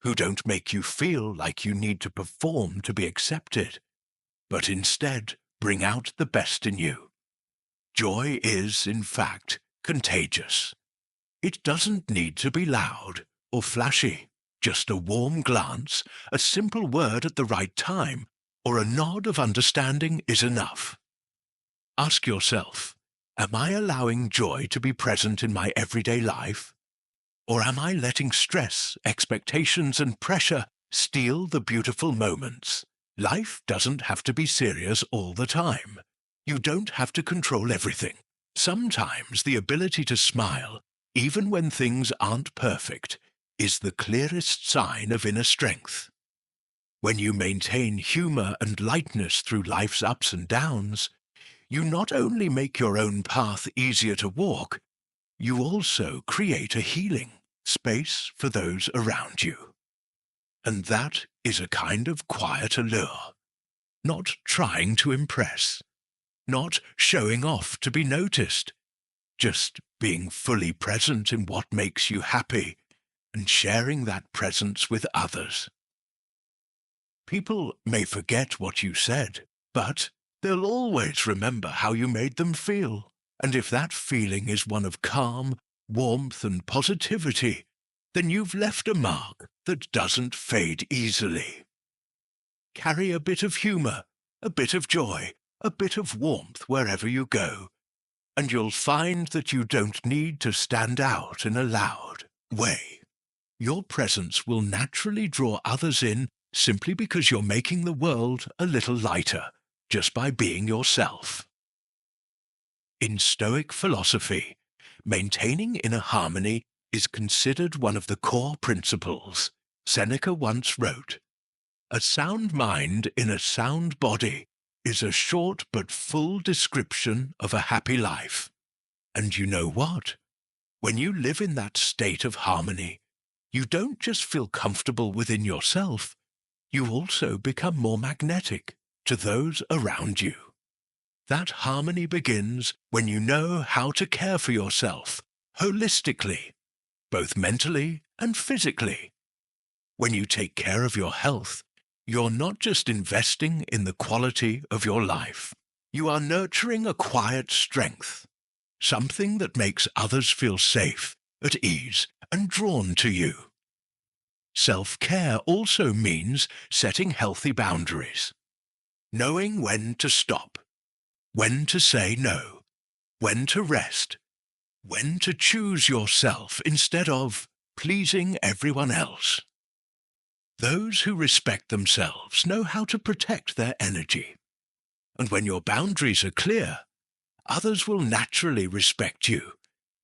who don't make you feel like you need to perform to be accepted, but instead bring out the best in you. Joy is, in fact, contagious. It doesn't need to be loud or flashy. Just a warm glance, a simple word at the right time, or a nod of understanding is enough. Ask yourself, am I allowing joy to be present in my everyday life? Or am I letting stress, expectations, and pressure steal the beautiful moments? Life doesn't have to be serious all the time. You don't have to control everything. Sometimes the ability to smile, even when things aren't perfect, is the clearest sign of inner strength. When you maintain humor and lightness through life's ups and downs, you not only make your own path easier to walk, you also create a healing space for those around you. And that is a kind of quiet allure, not trying to impress, not showing off to be noticed, just being fully present in what makes you happy and sharing that presence with others. People may forget what you said, but they'll always remember how you made them feel. And if that feeling is one of calm, warmth and positivity, then you've left a mark that doesn't fade easily. Carry a bit of humour, a bit of joy, a bit of warmth wherever you go, and you'll find that you don't need to stand out in a loud way. Your presence will naturally draw others in simply because you're making the world a little lighter, just by being yourself. In Stoic philosophy, maintaining inner harmony is considered one of the core principles. Seneca once wrote, "A sound mind in a sound body is a short but full description of a happy life." And you know what? When you live in that state of harmony, you don't just feel comfortable within yourself, you also become more magnetic to those around you. That harmony begins when you know how to care for yourself holistically, both mentally and physically. When you take care of your health, you're not just investing in the quality of your life. You are nurturing a quiet strength, something that makes others feel safe, at ease, and drawn to you. Self-care also means setting healthy boundaries, knowing when to stop, when to say no, when to rest, when to choose yourself instead of pleasing everyone else. Those who respect themselves know how to protect their energy, and when your boundaries are clear, others will naturally respect you,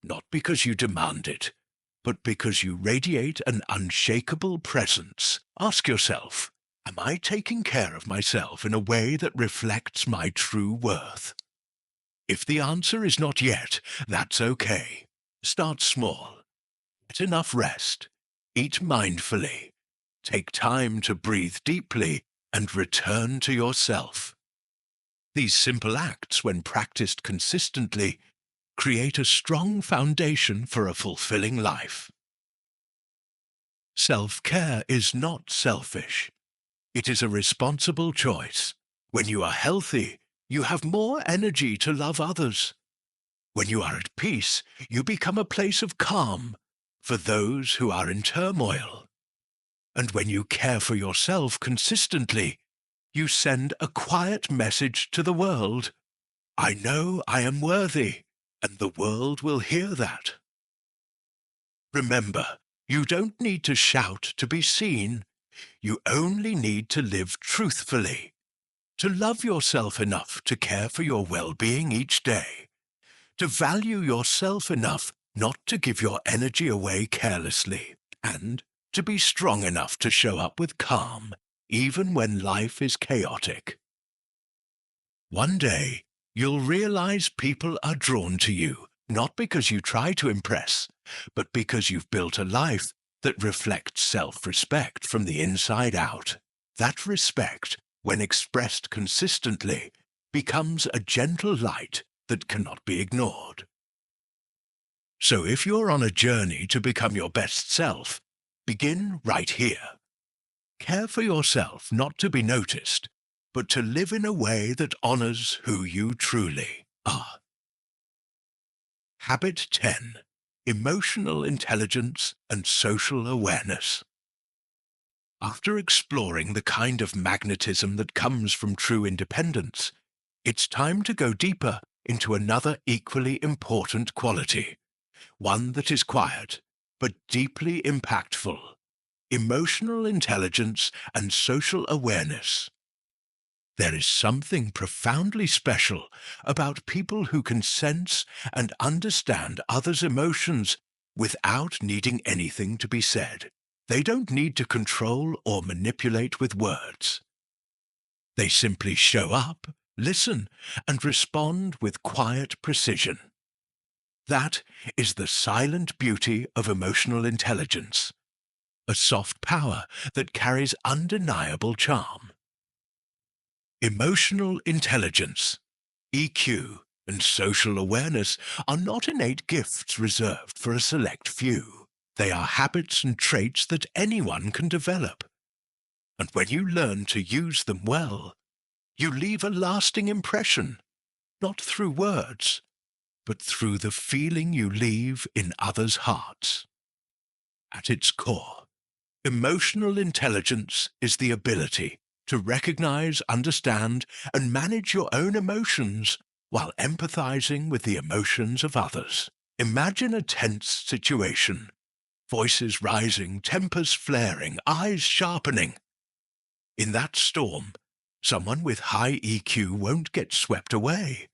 not because you demand it, but because you radiate an unshakable presence. Ask yourself, am I taking care of myself in a way that reflects my true worth? If the answer is not yet, that's okay. Start small. Get enough rest. Eat mindfully. Take time to breathe deeply and return to yourself. These simple acts, when practiced consistently, create a strong foundation for a fulfilling life. Self-care is not selfish. It is a responsible choice. When you are healthy, you have more energy to love others. When you are at peace, you become a place of calm for those who are in turmoil. And when you care for yourself consistently, you send a quiet message to the world. I know I am worthy, and the world will hear that. Remember, you don't need to shout to be seen. You only need to live truthfully, to love yourself enough to care for your well-being each day, to value yourself enough not to give your energy away carelessly, and to be strong enough to show up with calm, even when life is chaotic. One day, you'll realize people are drawn to you, not because you try to impress, but because you've built a life that reflects self-respect from the inside out. That respect, when expressed consistently, becomes a gentle light that cannot be ignored. So if you're on a journey to become your best self, begin right here. Care for yourself not to be noticed, but to live in a way that honors who you truly are. Habit 10. Emotional intelligence and social awareness. After exploring the kind of magnetism that comes from true independence, it's time to go deeper into another equally important quality, one that is quiet, but deeply impactful: emotional intelligence and social awareness. There is something profoundly special about people who can sense and understand others' emotions without needing anything to be said. They don't need to control or manipulate with words. They simply show up, listen, and respond with quiet precision. That is the silent beauty of emotional intelligence, a soft power that carries undeniable charm. Emotional intelligence, EQ, and social awareness are not innate gifts reserved for a select few. They are habits and traits that anyone can develop. And when you learn to use them well, you leave a lasting impression, not through words, but through the feeling you leave in others' hearts. At its core, emotional intelligence is the ability to recognize, understand, and manage your own emotions while empathizing with the emotions of others. Imagine a tense situation, voices rising, tempers flaring, eyes sharpening. In that storm, someone with high EQ won't get swept away.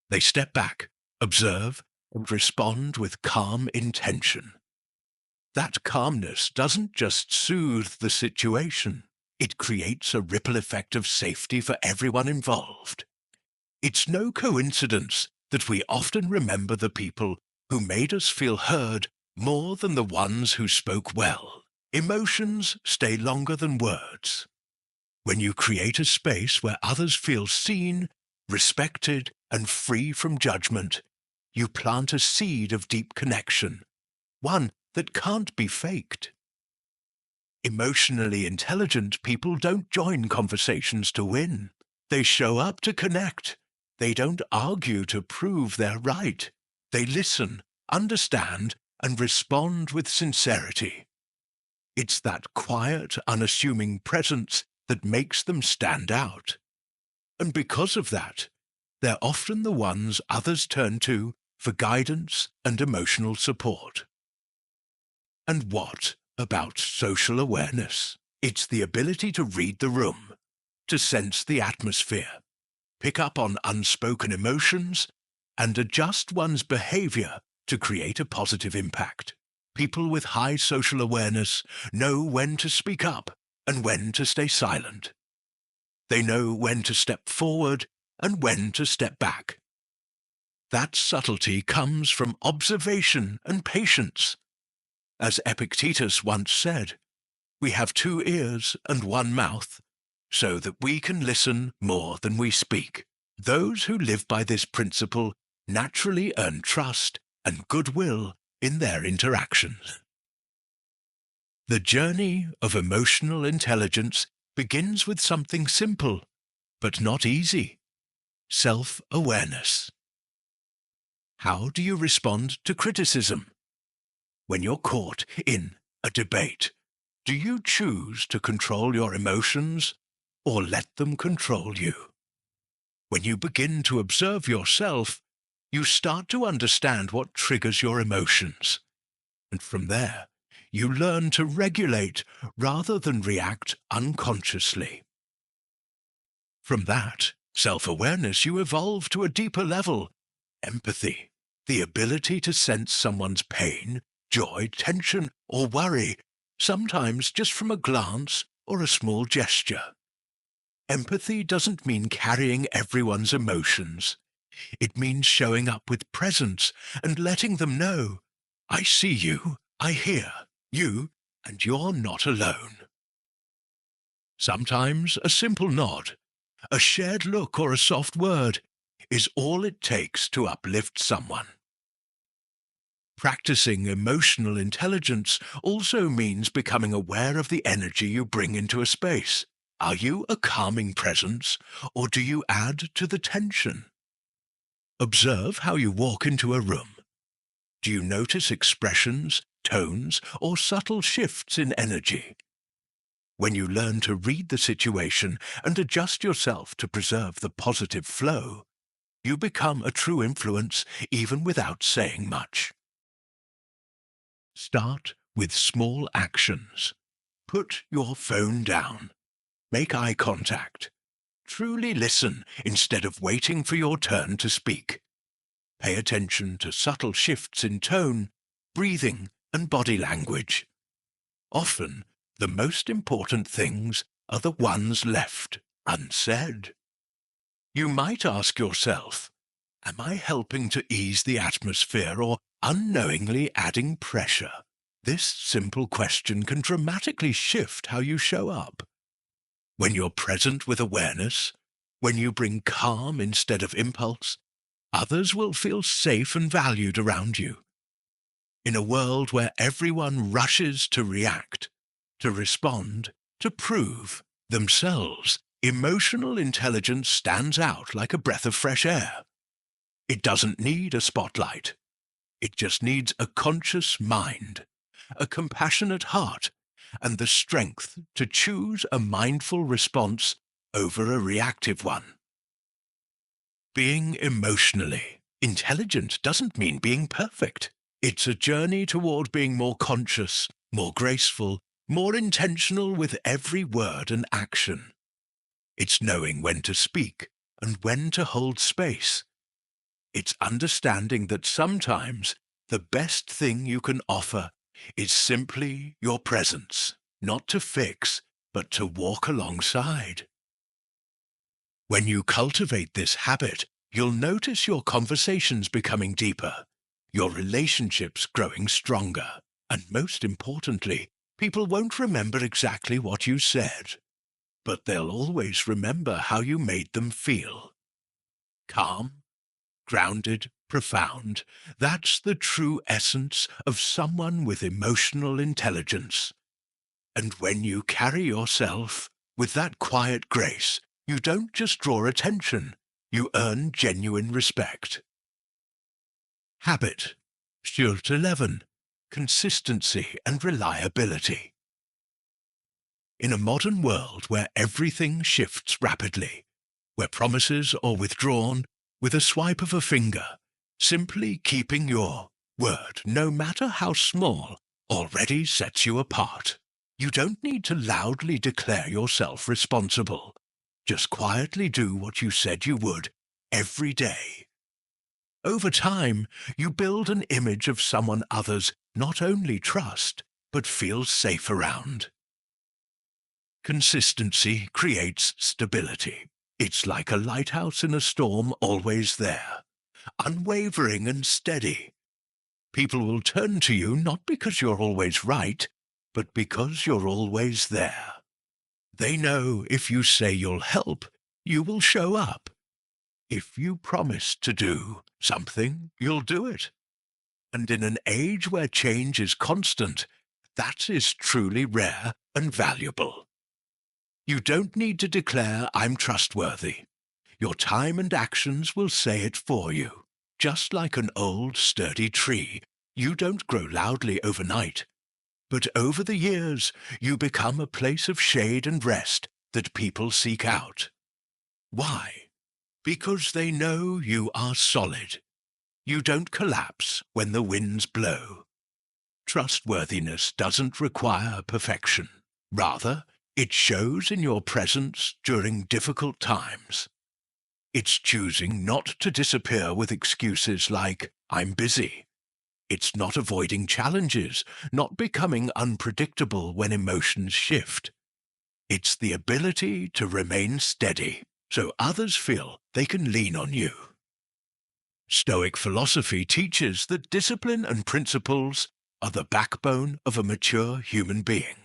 They step back, observe, and respond with calm intention. That calmness doesn't just soothe the situation, it creates a ripple effect of safety for everyone involved. It's no coincidence that we often remember the people who made us feel heard more than the ones who spoke well. Emotions stay longer than words. When you create a space where others feel seen, respected, and free from judgment, you plant a seed of deep connection, one that can't be faked. Emotionally intelligent people don't join conversations to win. They show up to connect. They don't argue to prove they're right. They listen, understand, and respond with sincerity. It's that quiet, unassuming presence that makes them stand out. And because of that, they're often the ones others turn to for guidance and emotional support. And what about social awareness? It's the ability to read the room, to sense the atmosphere, pick up on unspoken emotions, and adjust one's behavior to create a positive impact. People with high social awareness know when to speak up and when to stay silent. They know when to step forward and when to step back. That subtlety comes from observation and patience. As Epictetus once said, we have 2 ears and 1 mouth, so that we can listen more than we speak. Those who live by this principle naturally earn trust and goodwill in their interactions. The journey of emotional intelligence begins with something simple, but not easy: self-awareness. How do you respond to criticism? When you're caught in a debate, do you choose to control your emotions or let them control you? When you begin to observe yourself, you start to understand what triggers your emotions. And from there, you learn to regulate rather than react unconsciously. From that self-awareness, you evolve to a deeper level: empathy, the ability to sense someone's pain, joy, tension, or worry, sometimes just from a glance or a small gesture. Empathy doesn't mean carrying everyone's emotions. It means showing up with presence and letting them know, I see you, I hear you, and you're not alone. Sometimes a simple nod, a shared look, or a soft word is all it takes to uplift someone. Practicing emotional intelligence also means becoming aware of the energy you bring into a space. Are you a calming presence, or do you add to the tension? Observe how you walk into a room. Do you notice expressions, tones, or subtle shifts in energy? When you learn to read the situation and adjust yourself to preserve the positive flow, you become a true influence even without saying much. Start with small actions. Put your phone down. Make eye contact. Truly listen instead of waiting for your turn to speak. Pay attention to subtle shifts in tone, breathing, and body language. Often, the most important things are the ones left unsaid. You might ask yourself, Am I helping to ease the atmosphere or unknowingly adding pressure? This simple question can dramatically shift how you show up. When you're present with awareness, when you bring calm instead of impulse, others will feel safe and valued around you. In a world where everyone rushes to react, to respond, to prove themselves, emotional intelligence stands out like a breath of fresh air. It doesn't need a spotlight. It just needs a conscious mind, a compassionate heart, and the strength to choose a mindful response over a reactive one. Being emotionally intelligent doesn't mean being perfect. It's a journey toward being more conscious, more graceful, more intentional with every word and action. It's knowing when to speak and when to hold space. It's understanding that sometimes the best thing you can offer is simply your presence, not to fix, but to walk alongside. When you cultivate this habit, you'll notice your conversations becoming deeper, your relationships growing stronger, and most importantly, people won't remember exactly what you said, but they'll always remember how you made them feel. Calm, grounded, profound, that's the true essence of someone with emotional intelligence. And when you carry yourself with that quiet grace, you don't just draw attention, you earn genuine respect. Habit. Shield 11. Consistency and reliability. In a modern world where everything shifts rapidly, where promises are withdrawn with a swipe of a finger, simply keeping your word, no matter how small, already sets you apart. You don't need to loudly declare yourself responsible. Just quietly do what you said you would every day. Over time, you build an image of someone others not only trust, but feel safe around. Consistency creates stability. It's like a lighthouse in a storm, always there, unwavering and steady. People will turn to you not because you're always right, but because you're always there. They know if you say you'll help, you will show up. If you promise to do something, you'll do it. And in an age where change is constant, that is truly rare and valuable. You don't need to declare, "I'm trustworthy." Your time and actions will say it for you. Just like an old, sturdy tree, you don't grow loudly overnight. But over the years, you become a place of shade and rest that people seek out. Why? Because they know you are solid. You don't collapse when the winds blow. Trustworthiness doesn't require perfection. Rather, it shows in your presence during difficult times. It's choosing not to disappear with excuses like, "I'm busy." It's not avoiding challenges, not becoming unpredictable when emotions shift. It's the ability to remain steady, so others feel they can lean on you. Stoic philosophy teaches that discipline and principles are the backbone of a mature human being.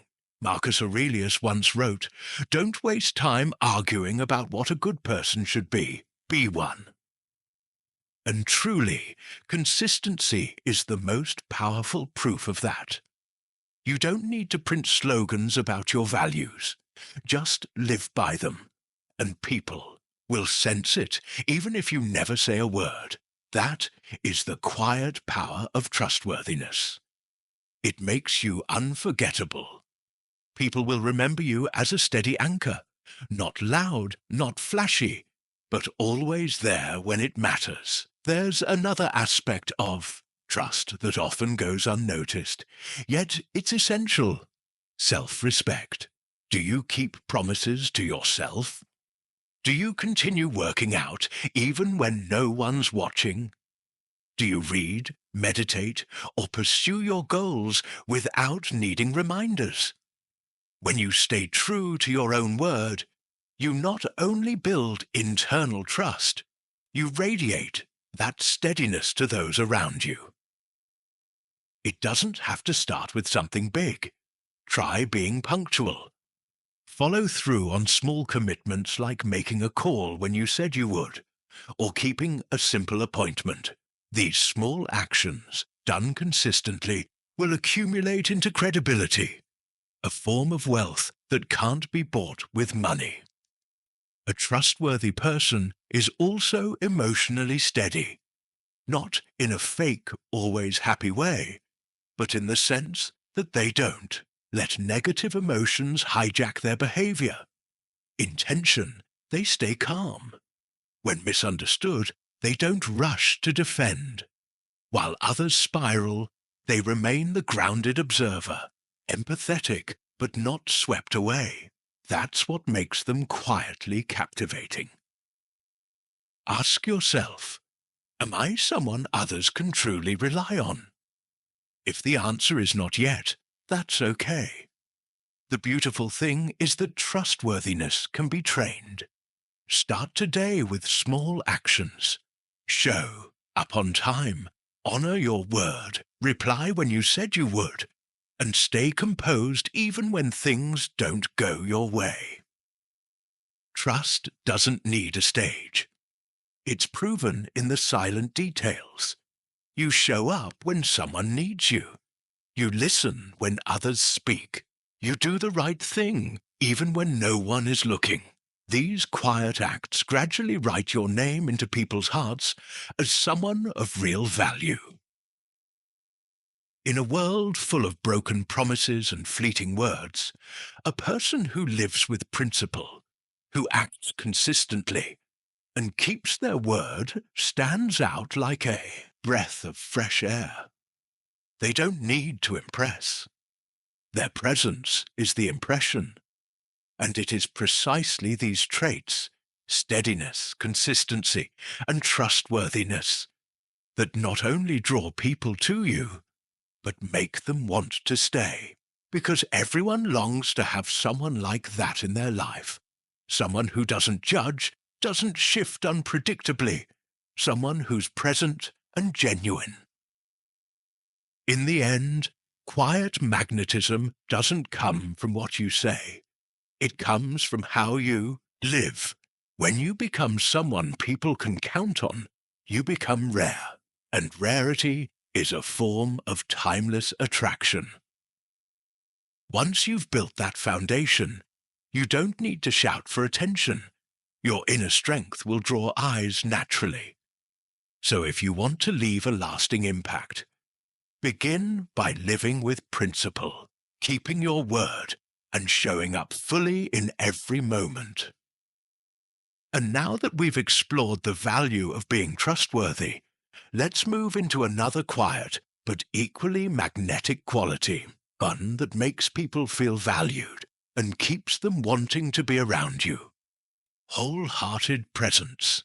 Marcus Aurelius once wrote, "Don't waste time arguing about what a good person should be one." And truly, consistency is the most powerful proof of that. You don't need to print slogans about your values. Just live by them. And people will sense it, even if you never say a word. That is the quiet power of trustworthiness. It makes you unforgettable. People will remember you as a steady anchor, not loud, not flashy, but always there when it matters. There's another aspect of trust that often goes unnoticed, yet it's essential. Self-respect. Do you keep promises to yourself? Do you continue working out even when no one's watching? Do you read, meditate, or pursue your goals without needing reminders? When you stay true to your own word, you not only build internal trust, you radiate that steadiness to those around you. It doesn't have to start with something big. Try being punctual. Follow through on small commitments like making a call when you said you would, or keeping a simple appointment. These small actions, done consistently, will accumulate into credibility, a form of wealth that can't be bought with money. A trustworthy person is also emotionally steady, not in a fake, always happy way, but in the sense that they don't let negative emotions hijack their behavior. In tension, they stay calm. When misunderstood, they don't rush to defend. While others spiral, they remain the grounded observer, empathetic but not swept away. That's what makes them quietly captivating. Ask yourself, am I someone others can truly rely on? If the answer is not yet, that's okay. The beautiful thing is that trustworthiness can be trained. Start today with small actions. Show up on time, honor your word, reply when you said you would, and stay composed even when things don't go your way. Trust doesn't need a stage. It's proven in the silent details. You show up when someone needs you. You listen when others speak. You do the right thing, even when no one is looking. These quiet acts gradually write your name into people's hearts as someone of real value. In a world full of broken promises and fleeting words, a person who lives with principle, who acts consistently, and keeps their word stands out like a breath of fresh air. They don't need to impress. Their presence is the impression. And it is precisely these traits, steadiness, consistency, and trustworthiness, that not only draw people to you, but make them want to stay. Because everyone longs to have someone like that in their life. Someone who doesn't judge, doesn't shift unpredictably. Someone who's present and genuine. In the end, quiet magnetism doesn't come from what you say. It comes from how you live. When you become someone people can count on, you become rare. And rarity is a form of timeless attraction. Once you've built that foundation, you don't need to shout for attention. Your inner strength will draw eyes naturally. So if you want to leave a lasting impact, begin by living with principle, keeping your word, and showing up fully in every moment. And now that we've explored the value of being trustworthy, let's move into another quiet but equally magnetic quality, one that makes people feel valued and keeps them wanting to be around you. Wholehearted presence.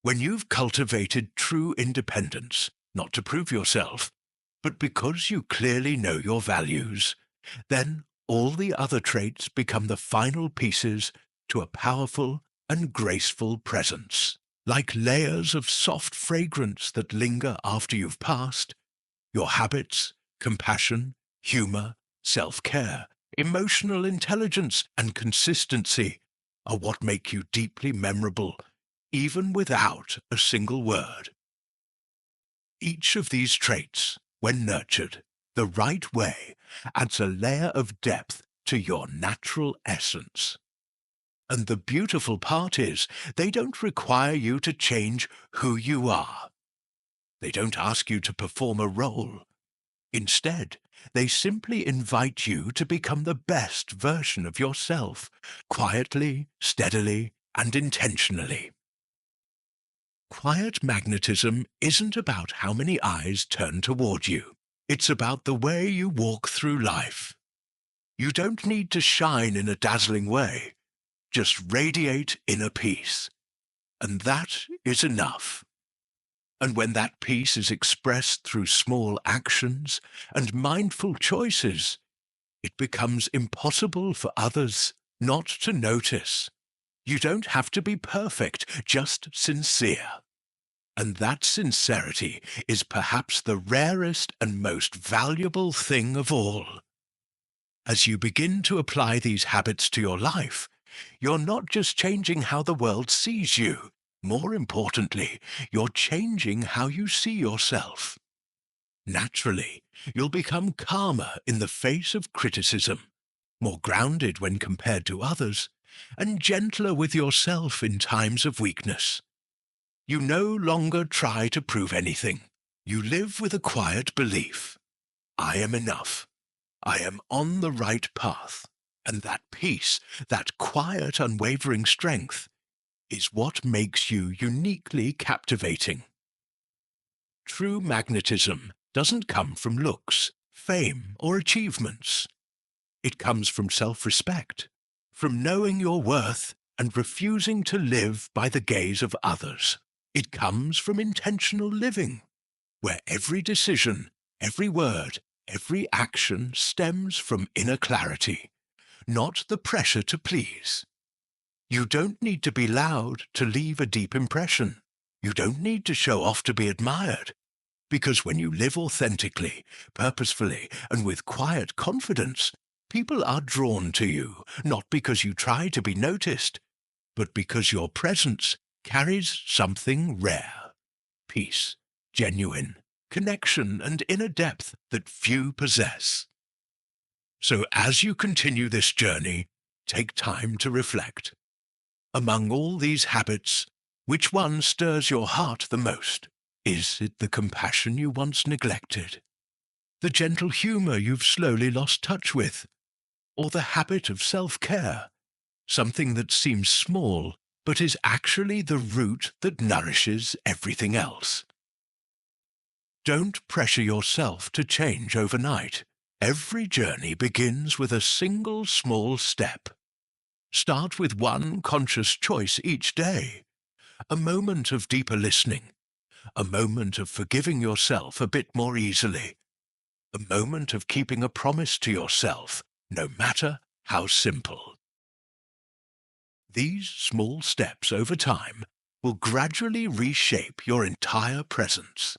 When you've cultivated true independence, not to prove yourself, but because you clearly know your values, then all the other traits become the final pieces to a powerful and graceful presence. Like layers of soft fragrance that linger after you've passed, your habits, compassion, humor, self-care, emotional intelligence, and consistency are what make you deeply memorable, even without a single word. Each of these traits, when nurtured the right way, adds a layer of depth to your natural essence. And the beautiful part is, they don't require you to change who you are. They don't ask you to perform a role. Instead, they simply invite you to become the best version of yourself, quietly, steadily, and intentionally. Quiet magnetism isn't about how many eyes turn toward you. It's about the way you walk through life. You don't need to shine in a dazzling way. Just radiate inner peace. And that is enough. And when that peace is expressed through small actions and mindful choices, it becomes impossible for others not to notice. You don't have to be perfect, just sincere. And that sincerity is perhaps the rarest and most valuable thing of all. As you begin to apply these habits to your life, you're not just changing how the world sees you. More importantly, you're changing how you see yourself. Naturally, you'll become calmer in the face of criticism, more grounded when compared to others, and gentler with yourself in times of weakness. You no longer try to prove anything. You live with a quiet belief. I am enough. I am on the right path. And that peace, that quiet, unwavering strength, is what makes you uniquely captivating. True magnetism doesn't come from looks, fame, or achievements. It comes from self-respect, from knowing your worth and refusing to live by the gaze of others. It comes from intentional living, where every decision, every word, every action stems from inner clarity, not the pressure to please. You don't need to be loud to leave a deep impression. You don't need to show off to be admired. Because when you live authentically, purposefully, and with quiet confidence, people are drawn to you, not because you try to be noticed, but because your presence carries something rare: peace, genuine, connection, and inner depth that few possess. So as you continue this journey, take time to reflect. Among all these habits, which one stirs your heart the most? Is it the compassion you once neglected? The gentle humor you've slowly lost touch with? Or the habit of self-care? Something that seems small, but is actually the root that nourishes everything else. Don't pressure yourself to change overnight. Every journey begins with a single small step. Start with one conscious choice each day. A moment of deeper listening. A moment of forgiving yourself a bit more easily. A moment of keeping a promise to yourself, no matter how simple. These small steps over time will gradually reshape your entire presence.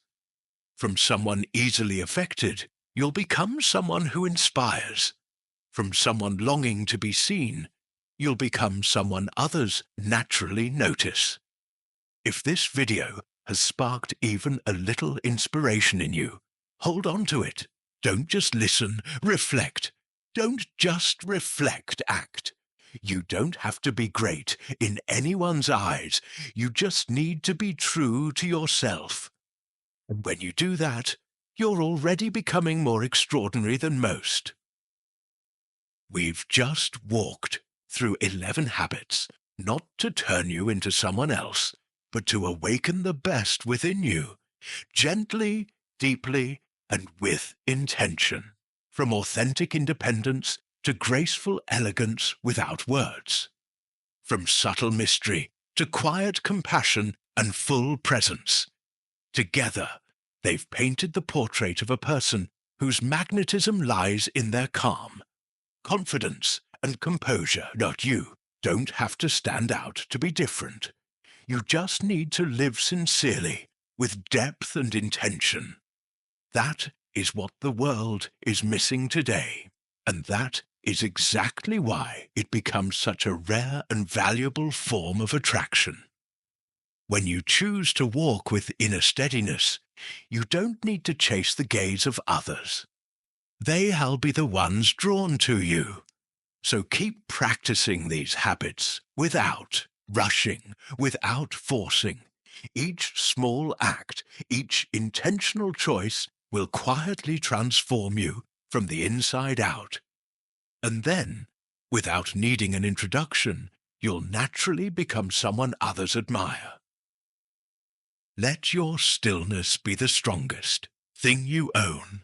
From someone easily affected, you'll become someone who inspires. From someone longing to be seen, you'll become someone others naturally notice. If this video has sparked even a little inspiration in you, hold on to it. Don't just listen, reflect. Don't just reflect, act. You don't have to be great in anyone's eyes. You just need to be true to yourself. And when you do that, you're already becoming more extraordinary than most. We've just walked through 11 habits, not to turn you into someone else, but to awaken the best within you, gently, deeply, and with intention, from authentic independence to graceful elegance without words, from subtle mystery to quiet compassion and full presence. Together, they've painted the portrait of a person whose magnetism lies in their calm, confidence, and composure. Not you. Don't have to stand out to be different. You just need to live sincerely, with depth and intention. That is what the world is missing today, and that is exactly why it becomes such a rare and valuable form of attraction. When you choose to walk with inner steadiness, you don't need to chase the gaze of others. They'll be the ones drawn to you. So keep practicing these habits without rushing, without forcing. Each small act, each intentional choice will quietly transform you from the inside out. And then, without needing an introduction, you'll naturally become someone others admire. Let your stillness be the strongest thing you own.